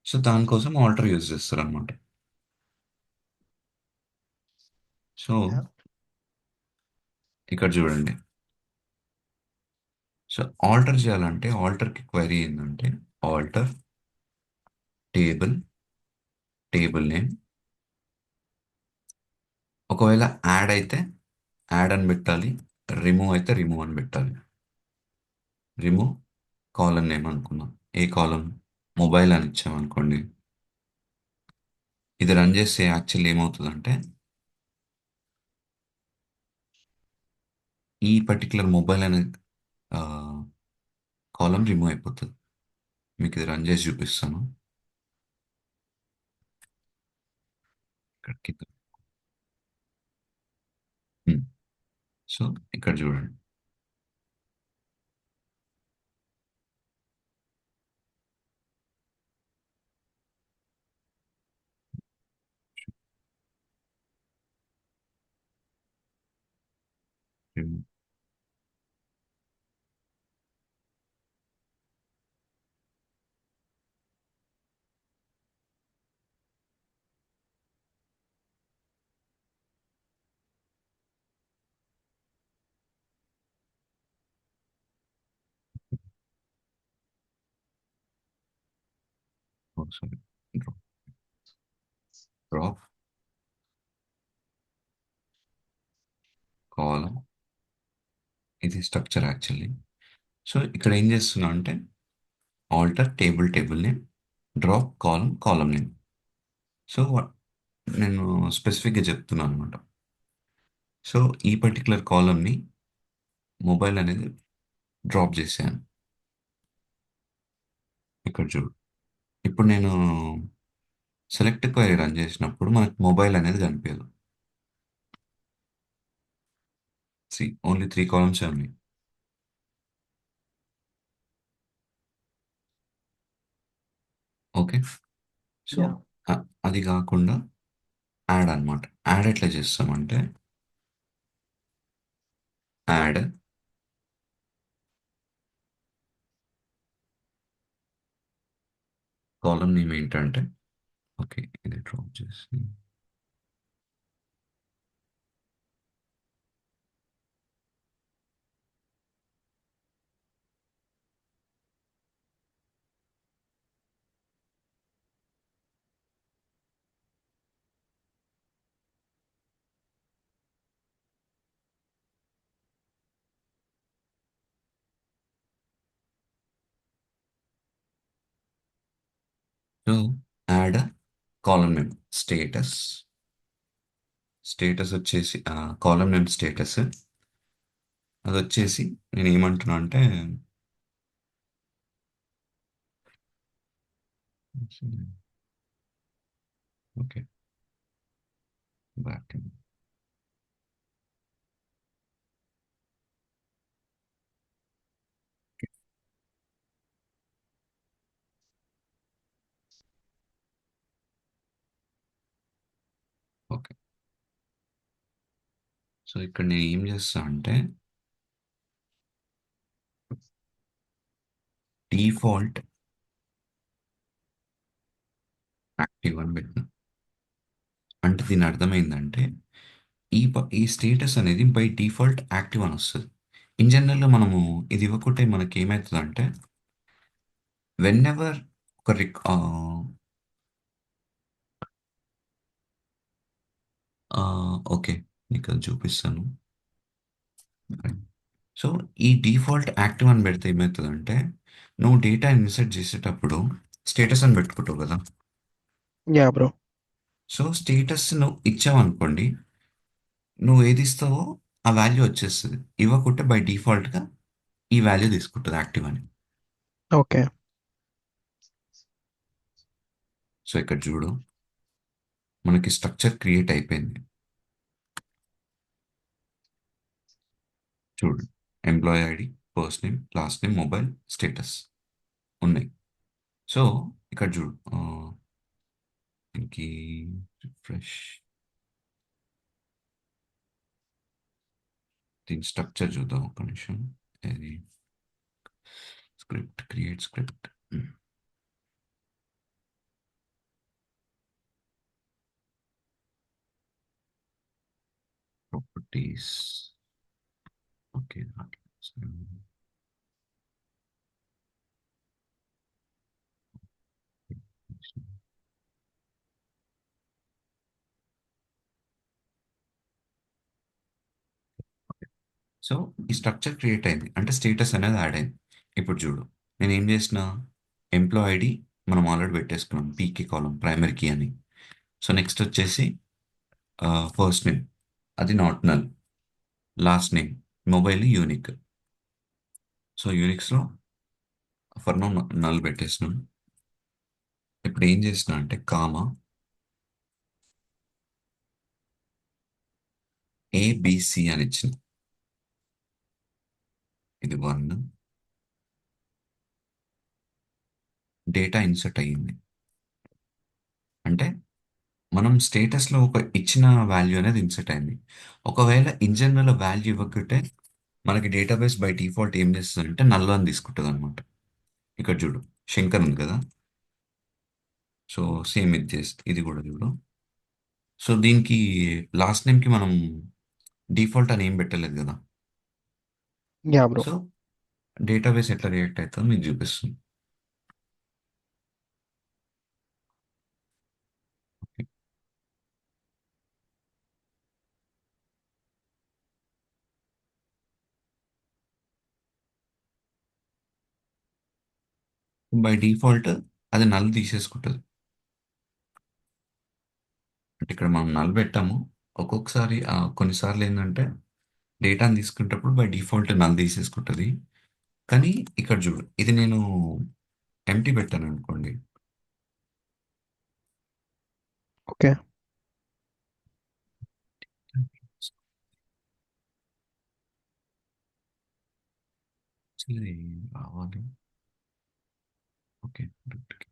సో దానికోసం ఆల్టర్ యూజ్ చేస్తారు అనమాట. So
yeah.
ఇక్కడ చూడండి. సో ఆల్టర్ చేయాలంటే ఆల్టర్కి క్వైరీ ఏంటంటే ఆల్టర్ టేబుల్, టేబుల్ నేమ్. ఒకవేళ యాడ్ అయితే యాడ్ అని పెట్టాలి, రిమూవ్ అయితే రిమూవ్ అని పెట్టాలి. రిమూవ్ కాలం నేమ్ అనుకున్నాం. ఏ కాలం? మొబైల్ అని ఇచ్చామనుకోండి. ఇది రన్ చేస్తే యాక్చువల్లీ ఏమవుతుందంటే ఈ పర్టికులర్ మొబైల్ అనే కాలం రిమూవ్ అయిపోతుంది. మీకు ఇది రన్ చేసి చూపిస్తాను. ఇక్కడ కింద. సో ఇక్కడ చూడండి. Remove. Sorry. Drop, drop column. ఇది స్ట్రక్చర్ యాక్చువల్లీ. సో ఇక్కడ ఏం చేస్తున్నా అంటే alter table, table name, drop column, column name. So నేను స్పెసిఫిక్గా చెప్తున్నాను అనమాట. సో ఈ పర్టికులర్ కాలంని మొబైల్ అనేది డ్రాప్ చేశాను. ఇక్కడ చూడు. ఇప్పుడు నేను సెలెక్ట్ క్వైరీ రన్ చేసినప్పుడు మనకు మొబైల్ అనేది కనిపించదు. సి ఓన్లీ 3 కాలమ్స్ ఉన్నాయి. ఓకే. So
yeah.
అది కాకుండా యాడ్ అనమాట. యాడ్ ఎట్లా చేస్తామంటే యాడ్ కాలం నేమ్ ఏంటంటే, ఓకే ఇది డ్రాప్ చేసి, సో యాడ్ కాలం నేమ్ స్టేటస్. స్టేటస్ వచ్చేసి కాలం నేమ్ స్టేటస్. అది వచ్చేసి నేను ఏమంటున్నా అంటే ఓకే బ్యాక్. ఓకే. సో ఇక్కడ నేను ఏం చేస్తా అంటే డిఫాల్ట్ యాక్టివ్ అని పెట్టిన. అంటే దీని అర్థమైందంటే ఈ స్టేటస్ అనేది బై డిఫాల్ట్ యాక్టివ్ అని వస్తుంది. ఇన్ జనరల్గా మనము ఇది ఇవ్వకుంటే మనకి ఏమవుతుంది అంటే వెన్ ఎవర్ ఒక ఓకే నీకు అది చూపిస్తాను. సో ఈ డిఫాల్ట్ యాక్టివ్ అని పెడితే ఏమవుతుందంటే నువ్వు డేటా ఇన్సర్ట్ చేసేటప్పుడు స్టేటస్ అని పెట్టుకుంటావు కదా.
Yeah bro.
సో స్టేటస్ నువ్వు ఇచ్చావనుకోండి, నువ్వు ఏది ఇస్తావో ఆ వాల్యూ వచ్చేస్తుంది. ఇవ్వకుంటే బై డిఫాల్ట్గా ఈ వాల్యూ తీసుకుంటుంది యాక్టివ్ అని.
ఓకే.
సో ఇక్కడ చూడు. మనకి స్ట్రక్చర్ క్రియేట్ అయిపోయింది. చూడు, employee ID, first name, last name, mobile, status ఉన్నాయి. సో ఇక్కడ చూడు, ఇంకి రిఫ్రెష్, దీని స్ట్రక్చర్ చూద్దాం ఒక నిమిషం. ఇది script, create script, properties. Okay, so ఈ స్ట్రక్చర్ క్రియేట్ అయింది అంటే స్టేటస్ అనేది యాడ్ అయింది. ఇప్పుడు చూడు, నేను ఏం చేసిన, ఎంప్లాయ్ ఐడి మనం ఆల్రెడీ పెట్టేసుకున్నాం, పీకే కాలం ప్రైమరీ కీ అని. సో నెక్స్ట్ వచ్చేసి ఫస్ట్ నేమ్, అది not null. Last name, mobile unique. So యూనిక్స్లో ఫర్ నో నల్ పెట్టేసినాం. ఇప్పుడు ఏం చేసిన అంటే కామా ఏబిసి అని ఇచ్చింది. ఇది 1, డేటా ఇన్సర్ట్ అయ్యింది. అంటే మనం స్టేటస్లో ఒక ఇచ్చిన వాల్యూ అనేది ఇన్సర్ట్ అయింది. ఒకవేళ ఇన్ జనరల్ వాల్యూ ఇవ్వకుంటే మనకి డేటాబేస్ బై డిఫాల్ట్ ఏం చేస్తుందంటే నల్ అని తీసుకుంటుంది అనమాట. ఇక్కడ చూడు, శంకర్ ఉంది కదా. సో సేమ్ ఇది చేస్తే ఇది కూడా చూడు. సో దీనికి లాస్ట్ నేమ్కి మనం డిఫాల్ట్ అని ఏం పెట్టలేదు కదా.
Yeah bro.
సో డేటాబేస్ ఎట్లా రియాక్ట్ అవుతుందో మీకు చూపిస్తుంది. బై డిఫాల్ట్ అది నల్ తీసేసుకుంటుంది. అంటే ఇక్కడ మనం నల్ పెట్టాము. ఒక్కొక్కసారి కొన్నిసార్లు ఏంటంటే డేటాని తీసుకునేటప్పుడు బై డిఫాల్ట్ నల్ తీసేసుకుంటుంది. కానీ ఇక్కడ చూడు, ఇది నేను ఎంటీ పెట్టాను అనుకోండి.
ఓకే.
ఇది రావాలి. ఓకే, ఓకే,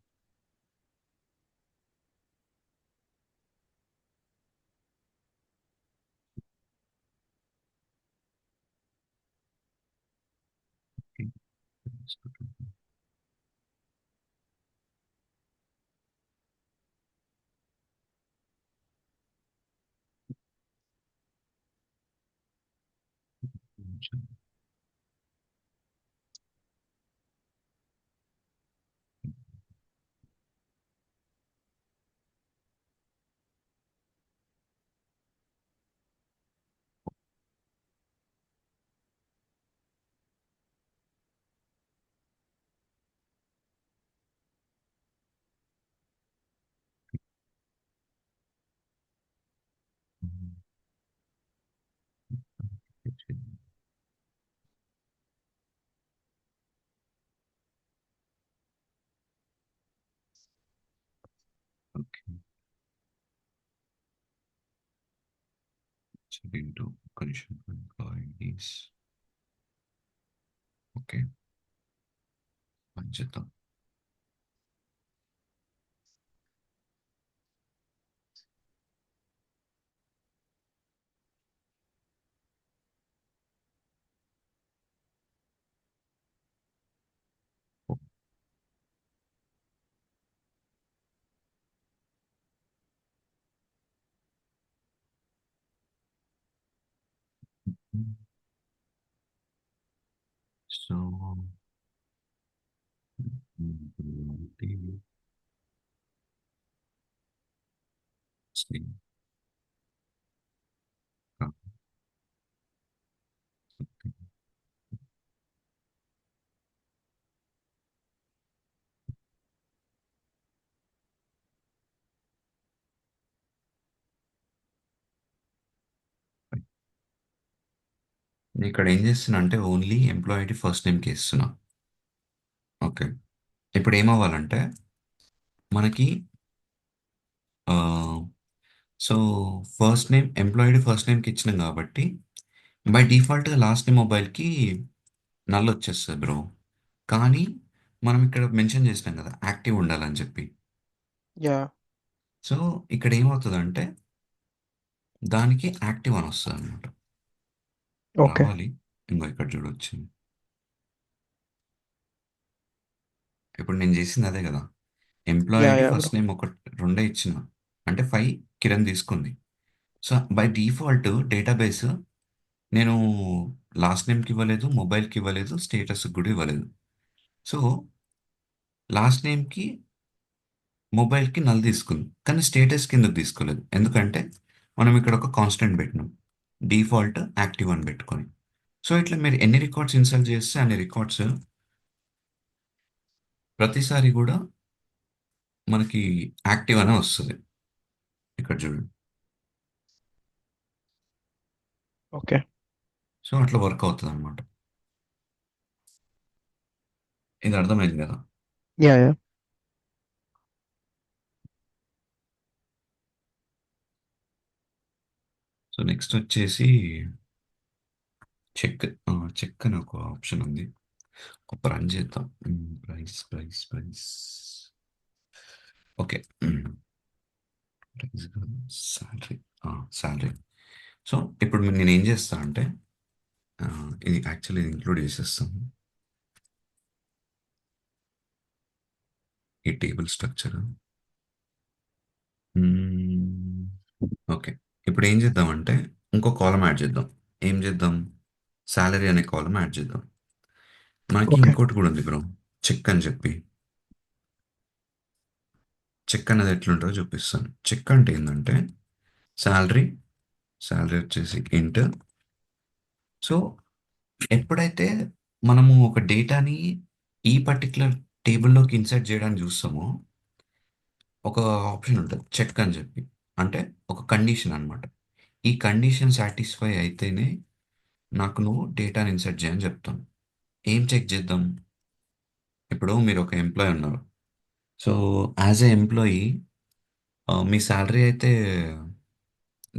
ఇంటూ కనిషన్ ఎంప్లాయీస్. ఓకే, పంచుతాం. సో ఇక్కడ ఏం చేస్తున్నా అంటే ఓన్లీ ఎంప్లాయీ ఐడి ఫస్ట్ నేమ్కి ఇస్తున్నా. ఓకే, ఇప్పుడు ఏమవ్వాలంటే మనకి so first name employee ID first నేమ్కి ఇచ్చినాం కాబట్టి బై డిఫాల్ట్గా లాస్ట్ నేమ్ మొబైల్కి నల్ వచ్చేస్తుంది బ్రో. కానీ మనం ఇక్కడ మెన్షన్ చేసినాం కదా యాక్టివ్ ఉండాలని చెప్పి.
యా.
సో ఇక్కడ ఏమవుతుందంటే దానికి యాక్టివ్ అని వస్తుంది అనమాట.
ఓకే.
రావాలి. ఇంకో ఇక్కడ చూడొచ్చు. ఇప్పుడు నేను చేసింది అదే కదా. ఎంప్లాయ్
యా
ఐడి
యా బ్రో.
ఫస్ట్ నేమ్ ఒక రెండే ఇచ్చిన, అంటే 5 కిరణ్ తీసుకుంది. సో బై డిఫాల్ట్ డేటాబేస్ నేను లాస్ట్ నేమ్కి ఇవ్వలేదు, మొబైల్కి ఇవ్వలేదు, స్టేటస్కి కూడా ఇవ్వలేదు. సో లాస్ట్ నేమ్కి మొబైల్కి నల్ తీసుకుంది, కానీ స్టేటస్కి ఎందుకు తీసుకోలేదు? ఎందుకంటే మనం ఇక్కడ ఒక కాన్స్టెంట్ పెట్టినాం, డిఫాల్ట్ యాక్టివ్ అని పెట్టుకొని. సో ఇట్లా మీరు ఎన్ని రికార్డ్స్ ఇన్సర్ట్ చేస్తే అన్ని రికార్డ్స్ ప్రతిసారి కూడా మనకి యాక్టివ్ అనే వస్తుంది. ఇక్కడ చూడండి.
ఓకే.
సో అట్లా వర్క్ అవుతుంది అనమాట. ఇది అర్థమైంది కదా.
Yeah yeah.
సో నెక్స్ట్ వచ్చేసి చెక్. చెక్ అని ఒక ఆప్షన్ ఉంది, ఒక రన్ చేద్దాం. Price price price. Okay. Price salary. Salary. So ఇప్పుడు నేను ఏం చేస్తా అంటే ఇది యాక్చువల్లీ ఇంక్లూడ్ చేసేస్తాను ఈ టేబుల్ స్ట్రక్చర్. ఓకే. ఇప్పుడు ఏం చేద్దామంటే ఇంకో కాలం యాడ్ చేద్దాం. ఏం చేద్దాం? శాలరీ అనే కాలం యాడ్ చేద్దాం. మనకి
ఓకే.
ఇంకోటి కూడా ఉంది బ్రో, చెక్ అని చెప్పి. చెక్ అనేది ఎట్లుంటుందో చూపిస్తాను. చెక్ అంటే ఏంటంటే శాలరీ, శాలరీ వచ్చేసి ఇంట్. సో ఎప్పుడైతే మనము ఒక డేటాని ఈ పర్టికులర్ టేబుల్లోకి ఇన్సర్ట్ చేయడానికి చూస్తామో ఒక ఆప్షన్ ఉంటుంది చెక్ అని చెప్పి. అంటే ఒక కండిషన్ అన్నమాట. ఈ కండిషన్ సాటిస్ఫై అయితేనే నాకు నువ్వు డేటాని ఇన్సర్ట్ చేయని చెప్తాను. ఏం చెక్ చేద్దాం? ఇప్పుడు మీరు ఒక ఎంప్లాయ్ ఉన్నారు. So as a employee me salary అయితే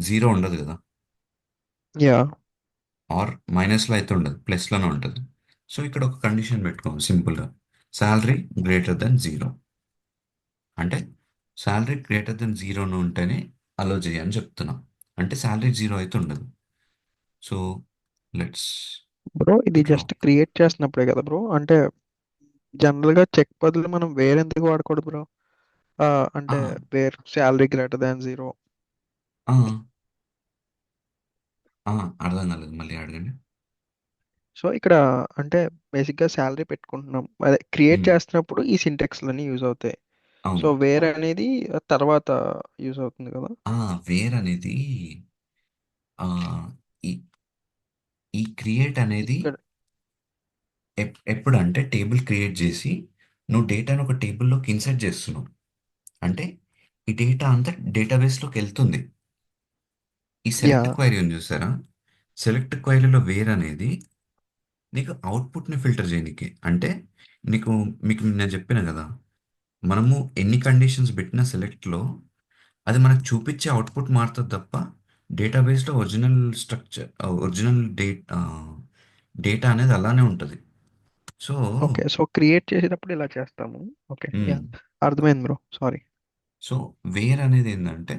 జీరో ఉండదు కదా,
యా.
ఆర్ మైనస్లో అయితే ఉండదు, ప్లస్లోనే ఉంటుంది. సో ఇక్కడ ఒక కండిషన్ పెట్టుకోండి సింపుల్గా, శాలరీ గ్రేటర్ దెన్ జీరో. అంటే శాలరీ గ్రేటర్ దెన్ జీరోను ఉంటేనే అలో చేయని చెప్తున్నా. అంటే శాలరీ జీరో అయితే ఉండదు. సో లెట్స్
బ్రో ఇది జస్ట్
డ్రాప్.
క్రియేట్ చేసినప్పుడే కదా బ్రో, అంటే జనరల్ గా చెక్ బదులు మనం వేర్ ఎందుకు వాడకూడదు బ్రో? అంటే wear salary greater than zero.
అర్థం కాలేదు, మళ్ళీ అడగండి.
సో ఇక్కడ అంటే బేసిక్ గా శాలరీ పెట్టుకుంటున్నాం, అదే క్రియేట్
ఉమ్,
చేస్తున్నప్పుడు ఈ సింటెక్స్ లన్నీ యూజ్ అవుతాయి. సో
అవును.
వేర్ అనేది తర్వాత యూజ్ అవుతుంది కదా.
వేర్ అనేది ఆ, ఈ ఈ క్రియేట్ అనేది
ఇక్కడ.
ఎప్పుడంటే టేబుల్ క్రియేట్ చేసి నువ్వు డేటాను ఒక టేబుల్లోకి ఇన్సర్ట్ చేస్తున్నావు. అంటే ఈ డేటా అంతా డేటాబేస్లోకి వెళ్తుంది. ఈ
యా.
సెలెక్ట్ క్వైరీ ఉంది చూసారా? సెలెక్ట్ క్వైరీలో వేర్ అనేది నీకు అవుట్పుట్ని ఫిల్టర్ చేయనీకి. అంటే నీకు మీకు నేను చెప్పిన కదా, మనము ఎన్ని కండిషన్స్ పెట్టినా సెలెక్ట్లో అది మనకు చూపించే అవుట్పుట్ మారుతుంది తప్ప డేటాబేస్లో ఒరిజినల్ స్ట్రక్చర్, ఒరిజినల్ డేటా అనేది అలానే ఉంటుంది. So
okay. సో క్రియేట్ చేసేటప్పుడు ఇలా చేస్తాము. ఓకే. యా. అర్థమైంది బ్రో, సారీ.
సో వేర్ అనేది ఏంటంటే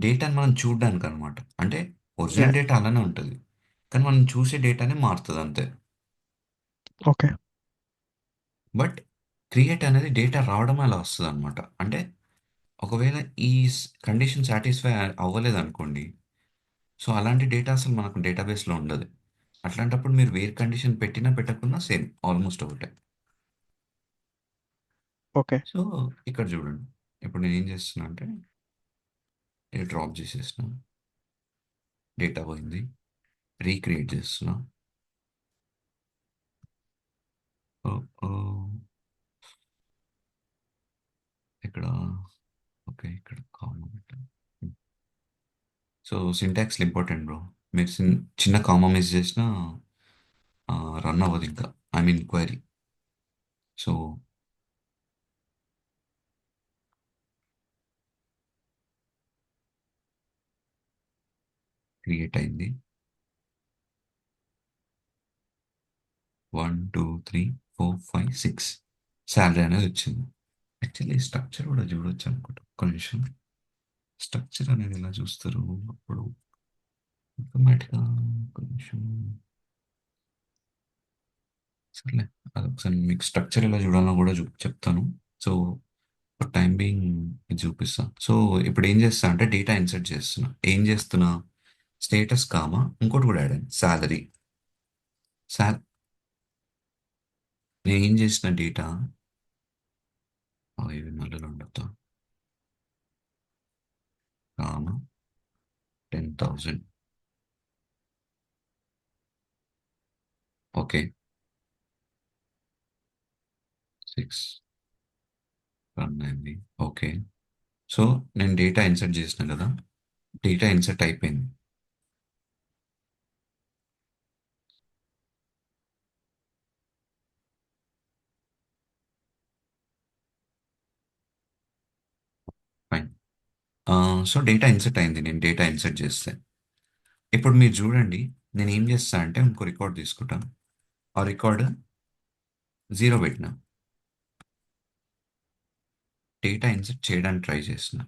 డేటాని మనం చూడడానికి అనమాట. అంటే
యా.
ఒరిజినల్ డేటా అలానే ఉంటుంది, కానీ మనం చూసే డేటానే మారుతుంది అంతే.
ఓకే.
బట్ క్రియేట్ అనేది డేటా రావడం అలా వస్తుంది అనమాట. అంటే ఒకవేళ ఈ కండిషన్ సాటిస్ఫై అవ్వలేదు అనుకోండి, సో అలాంటి డేటా అసలు మనకు డేటాబేస్లో ఉండదు. అట్లాంటప్పుడు మీరు వేర్ కండిషన్ పెట్టినా పెట్టకున్నా సేమ్ ఆల్మోస్ట్ ఒకటే.
ఓకే.
సో ఇక్కడ చూడండి. ఇప్పుడు నేను ఏం చేస్తున్నా అంటే ఇది డ్రాప్ చేసేసిన, డేటా పోయింది, రీక్రియేట్ చేస్తున్నా. ఓ, ఓ, ఇక్కడ ఓకే, ఇక్కడ కామా పెట్టాను. సో సింటాక్స్లు ఇంపార్టెంట్ బ్రో. మీరు చిన్న కామా మిస్ చేసినా రన్ అవ్వదు ఇంకా, I mean query. So create అయింది. 1 2 3 4 5 6 శాలరీ అనేది వచ్చింది. యాక్చువల్లీ స్ట్రక్చర్ కూడా చూడొచ్చు అనుకుంటా. ఒక్క నిమిషం. స్ట్రక్చర్ అనేది ఎలా చూస్తారు అప్పుడు ఆటోమేటిక్గా? ఒక్క నిమిషం. సర్లే, అదొకసారి మీకు స్ట్రక్చర్ ఎలా చూడాలో కూడా చెప్తాను. సో టైం బీయింగ్ ఇది చూపిస్తా. సో ఇప్పుడు ఏం చేస్తా అంటే డేటా ఇన్సర్ట్ చేస్తున్నా. ఏం చేస్తున్నా? స్టేటస్ కామా ఇంకోటి కూడా యాడ్ అయింది, శాలరీ. సాల్ నేను ఏం చేసిన డేటా ఇవి మళ్ళీ ఉండొద్దా? కామా 10,000. ఓకే, 6 రన్ అయింది. ఓకే. సో నేను డేటా ఇన్సర్ట్ చేసిన కదా, డేటా ఇన్సర్ట్ అయిపోయింది. ఫైన్. సో డేటా ఇన్సర్ట్ అయింది, నేను డేటా ఇన్సర్ట్ చేస్తే. ఇప్పుడు మీరు చూడండి, నేను ఏం చేస్తా అంటే ఇంకో రికార్డ్ తీసుకుంటాను. ఆ రికార్డ్ 0 పెట్టిన. డేటా ఇన్సర్ట్ చేయడానికి ట్రై చేసిన.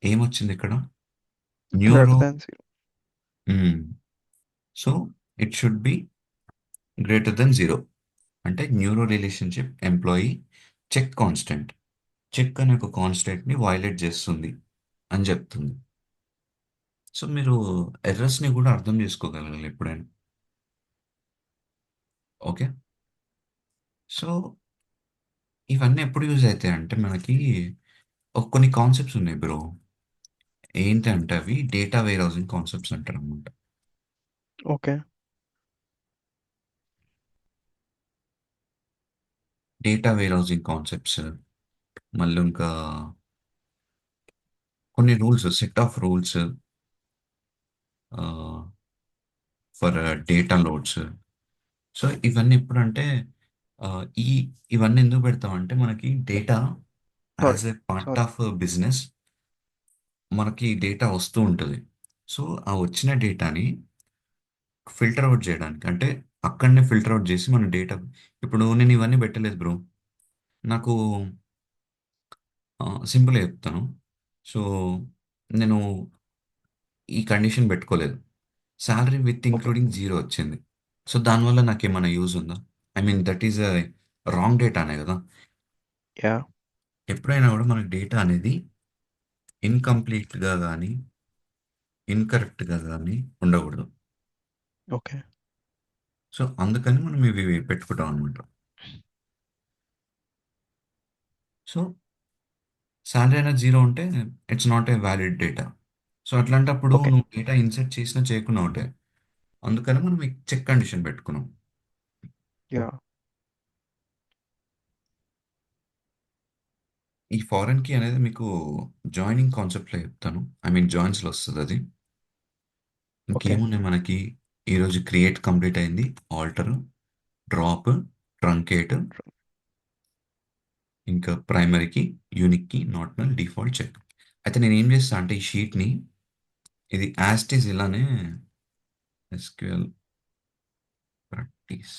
ఏమొచ్చింది ఇక్కడ? New row.
Greater than 0.
So it should be greater than 0. అంటే new row relationship employee check constant. Check అనే ఒక కాన్స్టెంట్ని వైలేట్ చేస్తుంది అని చెప్తుంది. సో మీరు ఎర్రర్స్ని కూడా అర్థం చేసుకోగలగాలి ఎప్పుడైనా. ఓకే. సో ఇవన్నీ ఎప్పుడు యూజ్ అవుతాయి అంటే మనకి కొన్ని కాన్సెప్ట్స్ ఉన్నాయి బ్రో. ఏంటంటే అవి డేటా వేర్ హౌసింగ్ కాన్సెప్ట్స్ అంటారు అనమాట.
Okay.
Data warehousing concepts, మళ్ళీ ఇంకా కొన్ని rules, set of rules for data loads. So ఇవన్నీ ఎప్పుడంటే ఆ, ఈ ఇవన్నీ ఎందుకు పెడతామంటే మనకి data
sorry.
As a part
sorry.
Of business మనకి డేటా వస్తూ ఉంటుంది. సో ఆ వచ్చిన డేటాని ఫిల్టర్ అవుట్ చేయడానికి, అంటే అక్కడనే ఫిల్టర్ అవుట్ చేసి మన డేటా. ఇప్పుడు నేను ఇవన్నీ పెట్టలేదు బ్రో. నాకు సింపుల్గా చెప్తాను. సో నేను ఈ కండిషన్ పెట్టుకోలేదు. Salary with
okay.
ఇంక్లూడింగ్ 0 వచ్చింది. సో దానివల్ల నాకు ఏమైనా యూజ్ ఉందా? I mean that is wrong డేటానే కదా.
యా.
ఎప్పుడైనా కూడా మనకి డేటా అనేది ఇన్కంప్లీట్గా కానీ ఇన్కరెక్ట్గా కానీ ఉండకూడదు.
ఓకే.
సో అందుకని మనం ఇవి పెట్టుకుంటాం అనమాట. సో శాలరీ అనేది 0 ఉంటే it's not a valid data. So అట్లాంటప్పుడు
ఓకే.
నువ్వు డేటా ఇన్సర్ట్ చేసినా చేయకుండా ఒకటే. అందుకని మనం ఈ చెక్ కండిషన్ పెట్టుకున్నాం.
యా.
ఈ ఫారెన్ కీ అనేది మీకు జాయినింగ్ కాన్సెప్ట్లో చెప్తాను. ఐ మీన్ జాయిన్స్లో వస్తుంది అది.
ఓకే.
ఇంకేమున్నాయి మనకి? ఈరోజు క్రియేట్ కంప్లీట్ అయింది, ఆల్టర్, డ్రాప్, ట్రంకేట్, ఇంకా ప్రైమరీకి, యూనిక్కి, నాట్ నల్, డిఫాల్ట్, చెక్. అయితే నేను ఏం చేస్తా అంటే ఈ షీట్ని ఇది యాస్టీస్ ఇలానే ఎస్క్యూఎల్ ప్రాక్టీస్.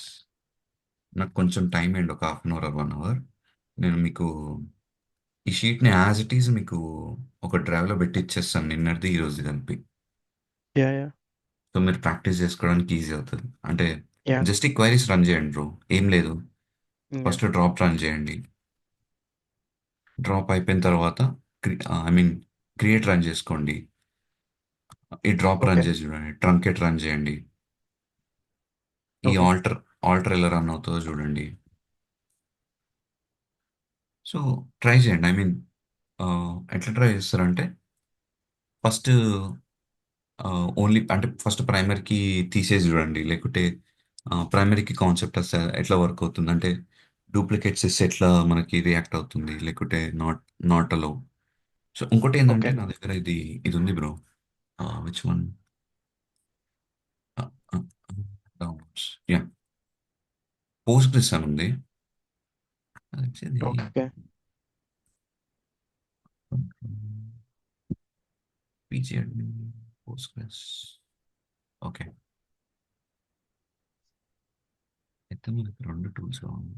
నాకు కొంచెం టైం అండి, ఒక హాఫ్ అన్ అవర్ 1 అవర్. నేను మీకు ఈ షీట్ని యాజ్ ఇట్ ఈజ్ మీకు ఒక డ్రైవ్లో పెట్టి ఇచ్చేస్తాను, నిన్నటిది ఈరోజు కలిపి.
యా. యా.
సో మీరు ప్రాక్టీస్ చేసుకోవడానికి ఈజీ అవుతుంది. అంటే
యా.
జస్ట్ ఈ క్వైరీస్ రన్ చేయండి బ్రో, ఏం లేదు.
యా.
ఫస్ట్ డ్రాప్ రన్ చేయండి. డ్రాప్ అయిపోయిన తర్వాత ఐ మీన్ క్రియేట్ రన్ చేసుకోండి. ఈ డ్రాప్ రన్
ఓకే.
చేసి చూడండి, ట్రంకెట్ రన్ చేయండి. ఈ
ఓకే.
ఆల్టర్ ఎలా రన్ అవుతుందో చూడండి. సో ట్రై చేయండి. ఐ మీన్ ఎట్లా ట్రై చేస్తారంటే ఫస్ట్ ఓన్లీ అంటే ఫస్ట్ ప్రైమరీకి తీసేసి చూడండి, లేకుంటే ప్రైమరీకి కాన్సెప్ట్ అసలు ఎట్లా వర్క్ అవుతుంది, అంటే డూప్లికేట్స్ ఇస్తే ఎట్లా మనకి రియాక్ట్ అవుతుంది, లేకుంటే నాట్ అలో. సో ఇంకోటి ఏంటంటే
ఓకే.
నా దగ్గర ఇది ఉంది bro. Which one? Downloads, yeah, post grist అని ఉంది. అది వచ్చేది
okay.
PG admin. Postgres. Okay. అయితే మనకి రెండు టూల్స్ కావాలి.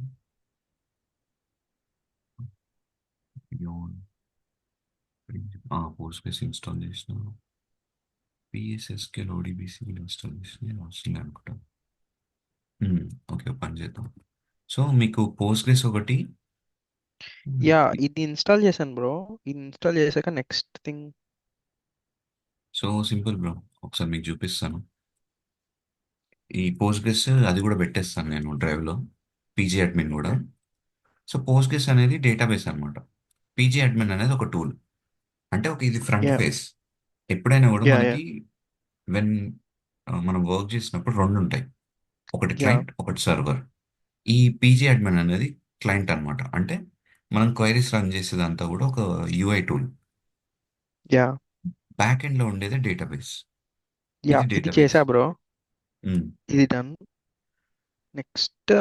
పోస్ట్గ్రెస్ ఇన్స్టాల్ చేసిన, పిఎస్ఎస్కేల్ ఓడిబిసి ఇన్స్టాల్ చేసిన వస్తుంది అనుకుంటా. ఓకే, పని చేద్దాం. సో మీకు పోస్ట్గ్రెస్ ఒకటి.
యా, ఇది ఇన్స్టాల్ చేశాను బ్రో. ఇది ఇన్స్టాల్ చేశాక next thing.
So simple bro, ఒకసారి మీకు చూపిస్తాను. ఈ పోస్ట్గ్రెస్ అది కూడా పెట్టేస్తాను నేను డ్రైవ్లో, పీజీ అడ్మిన్ కూడా.
ఓకే.
సో పోస్ట్గ్రెస్ అనేది డేటాబేస్ అనమాట. పీజీ అడ్మిన్ అనేది ఒక టూల్. అంటే ఒక ఇది ఫ్రంట్
యా
ఫేస్. ఎప్పుడైనా కూడా
యా యా
మనకి వెన్ మనం వర్క్ చేసినప్పుడు రెండు ఉంటాయి, ఒకటి
యా
క్లయింట్ ఒకటి సర్వర్. ఈ పీజీ అడ్మిన్ అనేది క్లయింట్ అనమాట. అంటే మనం క్వైరీస్ రన్ చేసేదంతా కూడా ఒక యూఐ టూల్.
యా
బ్యాక్ ఎండ్లో ఉండేది డేటాబేస్.
యా
ఇది
ఇది
డేటాబేస్.
చేసా బ్రో. ఇది డన్. నెక్స్ట్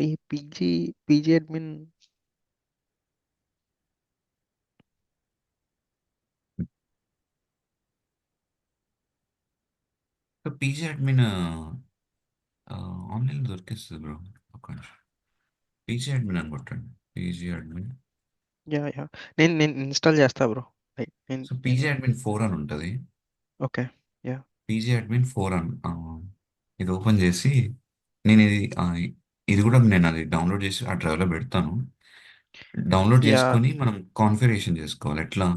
ఈ PG admin.
PG admin online దొరికేస్తుంది బ్రో. ఒక నిమిషం, పీజీ అడ్మిన్ అని కొట్టండి, పీజీ అడ్మిన్.
యా యా నేను నేను ఇన్స్టాల్ చేస్తా బ్రో. లైక్ నేను
సో
నేను
పీజీ అడ్మిన్ 4 అని ఉంటుంది.
ఓకే. యా
పీజీ అడ్మిన్ 4 అని ఇది ఓపెన్ చేసి, నేను ఇది కూడా నేను అది డౌన్లోడ్ చేసి ఆ డ్రైవ్లో పెడతాను. డౌన్లోడ్
యా
చేసుకొని మనం కాన్ఫిగరేషన్ చేసుకోవాలి ఎట్లా.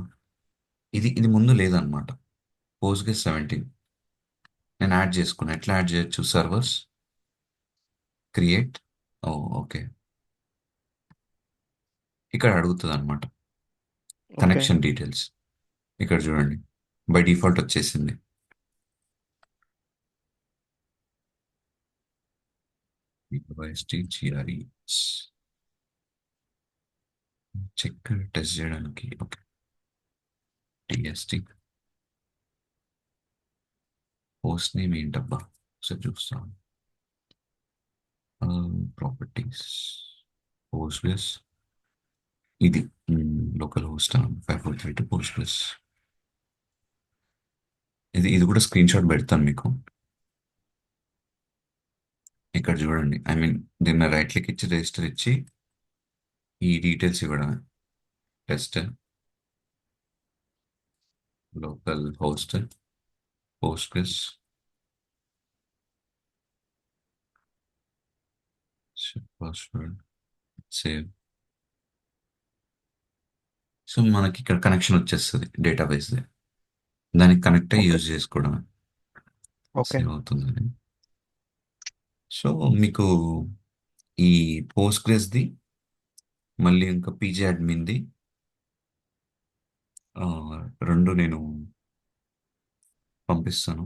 ఇది ముందు లేదనమాట. పోస్ట్గ్రెస్ 17 నేను యాడ్ చేసుకున్నా. ఎట్లా యాడ్ చేయొచ్చు? Servers, create. Oh, okay. ఇక్కడ అడుగుతుంది అనమాట
ఓకే.
Connection details. ఇక్కడ చూడండి, బై డిఫాల్ట్ వచ్చేసింది. జిఆర్ఈ చెక్ టెస్ట్ చేయడానికి. ఓకే, టిఎస్టి పోస్ట్ నేమ్ ఏంటబ్బా, ఒకసారి చూస్తాను. ప్రాపర్టీస్, పోస్ట్గ్రెస్, ఇది లోకల్ హోస్ట్ 543 పోస్ట్గ్రెస్. ఇది కూడా స్క్రీన్ షాట్ పెడతాను మీకు. ఇక్కడ చూడండి, ఐ మీన్ దీన్ని రైట్ క్లిక్ ఇచ్చి రిజిస్టర్ ఇచ్చి ఈ డీటెయిల్స్ ఇవ్వడమే. Test, local host, Postgres, password, save. So మనకి ఇక్కడ కనెక్షన్ వచ్చేస్తుంది డేటాబేస్. దానికి కనెక్ట్ అయ్యి
ఓకే.
యూజ్ చేసుకోవడం.
ఓకే.
సేవ్ అవుతుందని. సో మీకు ఈ పోస్ట్గ్రెస్ది, మళ్ళీ ఇంకా పీజీ అడ్మిన్ది రెండు నేను పంపిస్తాను.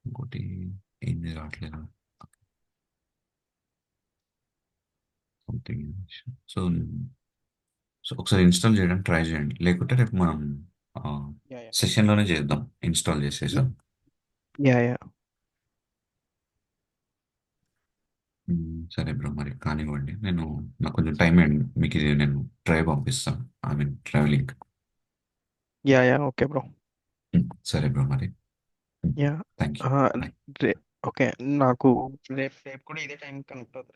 ఇంకోటి ఏంది రావట్లేదు, సంథింగ్. సో సో ఒకసారి ఇన్స్టాల్ చేయడానికి ట్రై చేయండి, లేకుంటే రేపు మనం
యా యా
సెషన్లోనే చేద్దాం, ఇన్స్టాల్ చేసేసాం.
యా యా
సరే బ్రో, మరి కానివ్వండి. నాకు కొంచెం టైం అయ్యండి, మీకు ఇది నేను డ్రైవ్ పంపిస్తాను, I mean drive link.
Yeah yeah okay bro.
సరే బ్రో, మరి
yeah
thank you.
Ray okay. నాకు రేపు రేపు కూడా ఇదే టైం కనెక్ట్ అవుతుంది.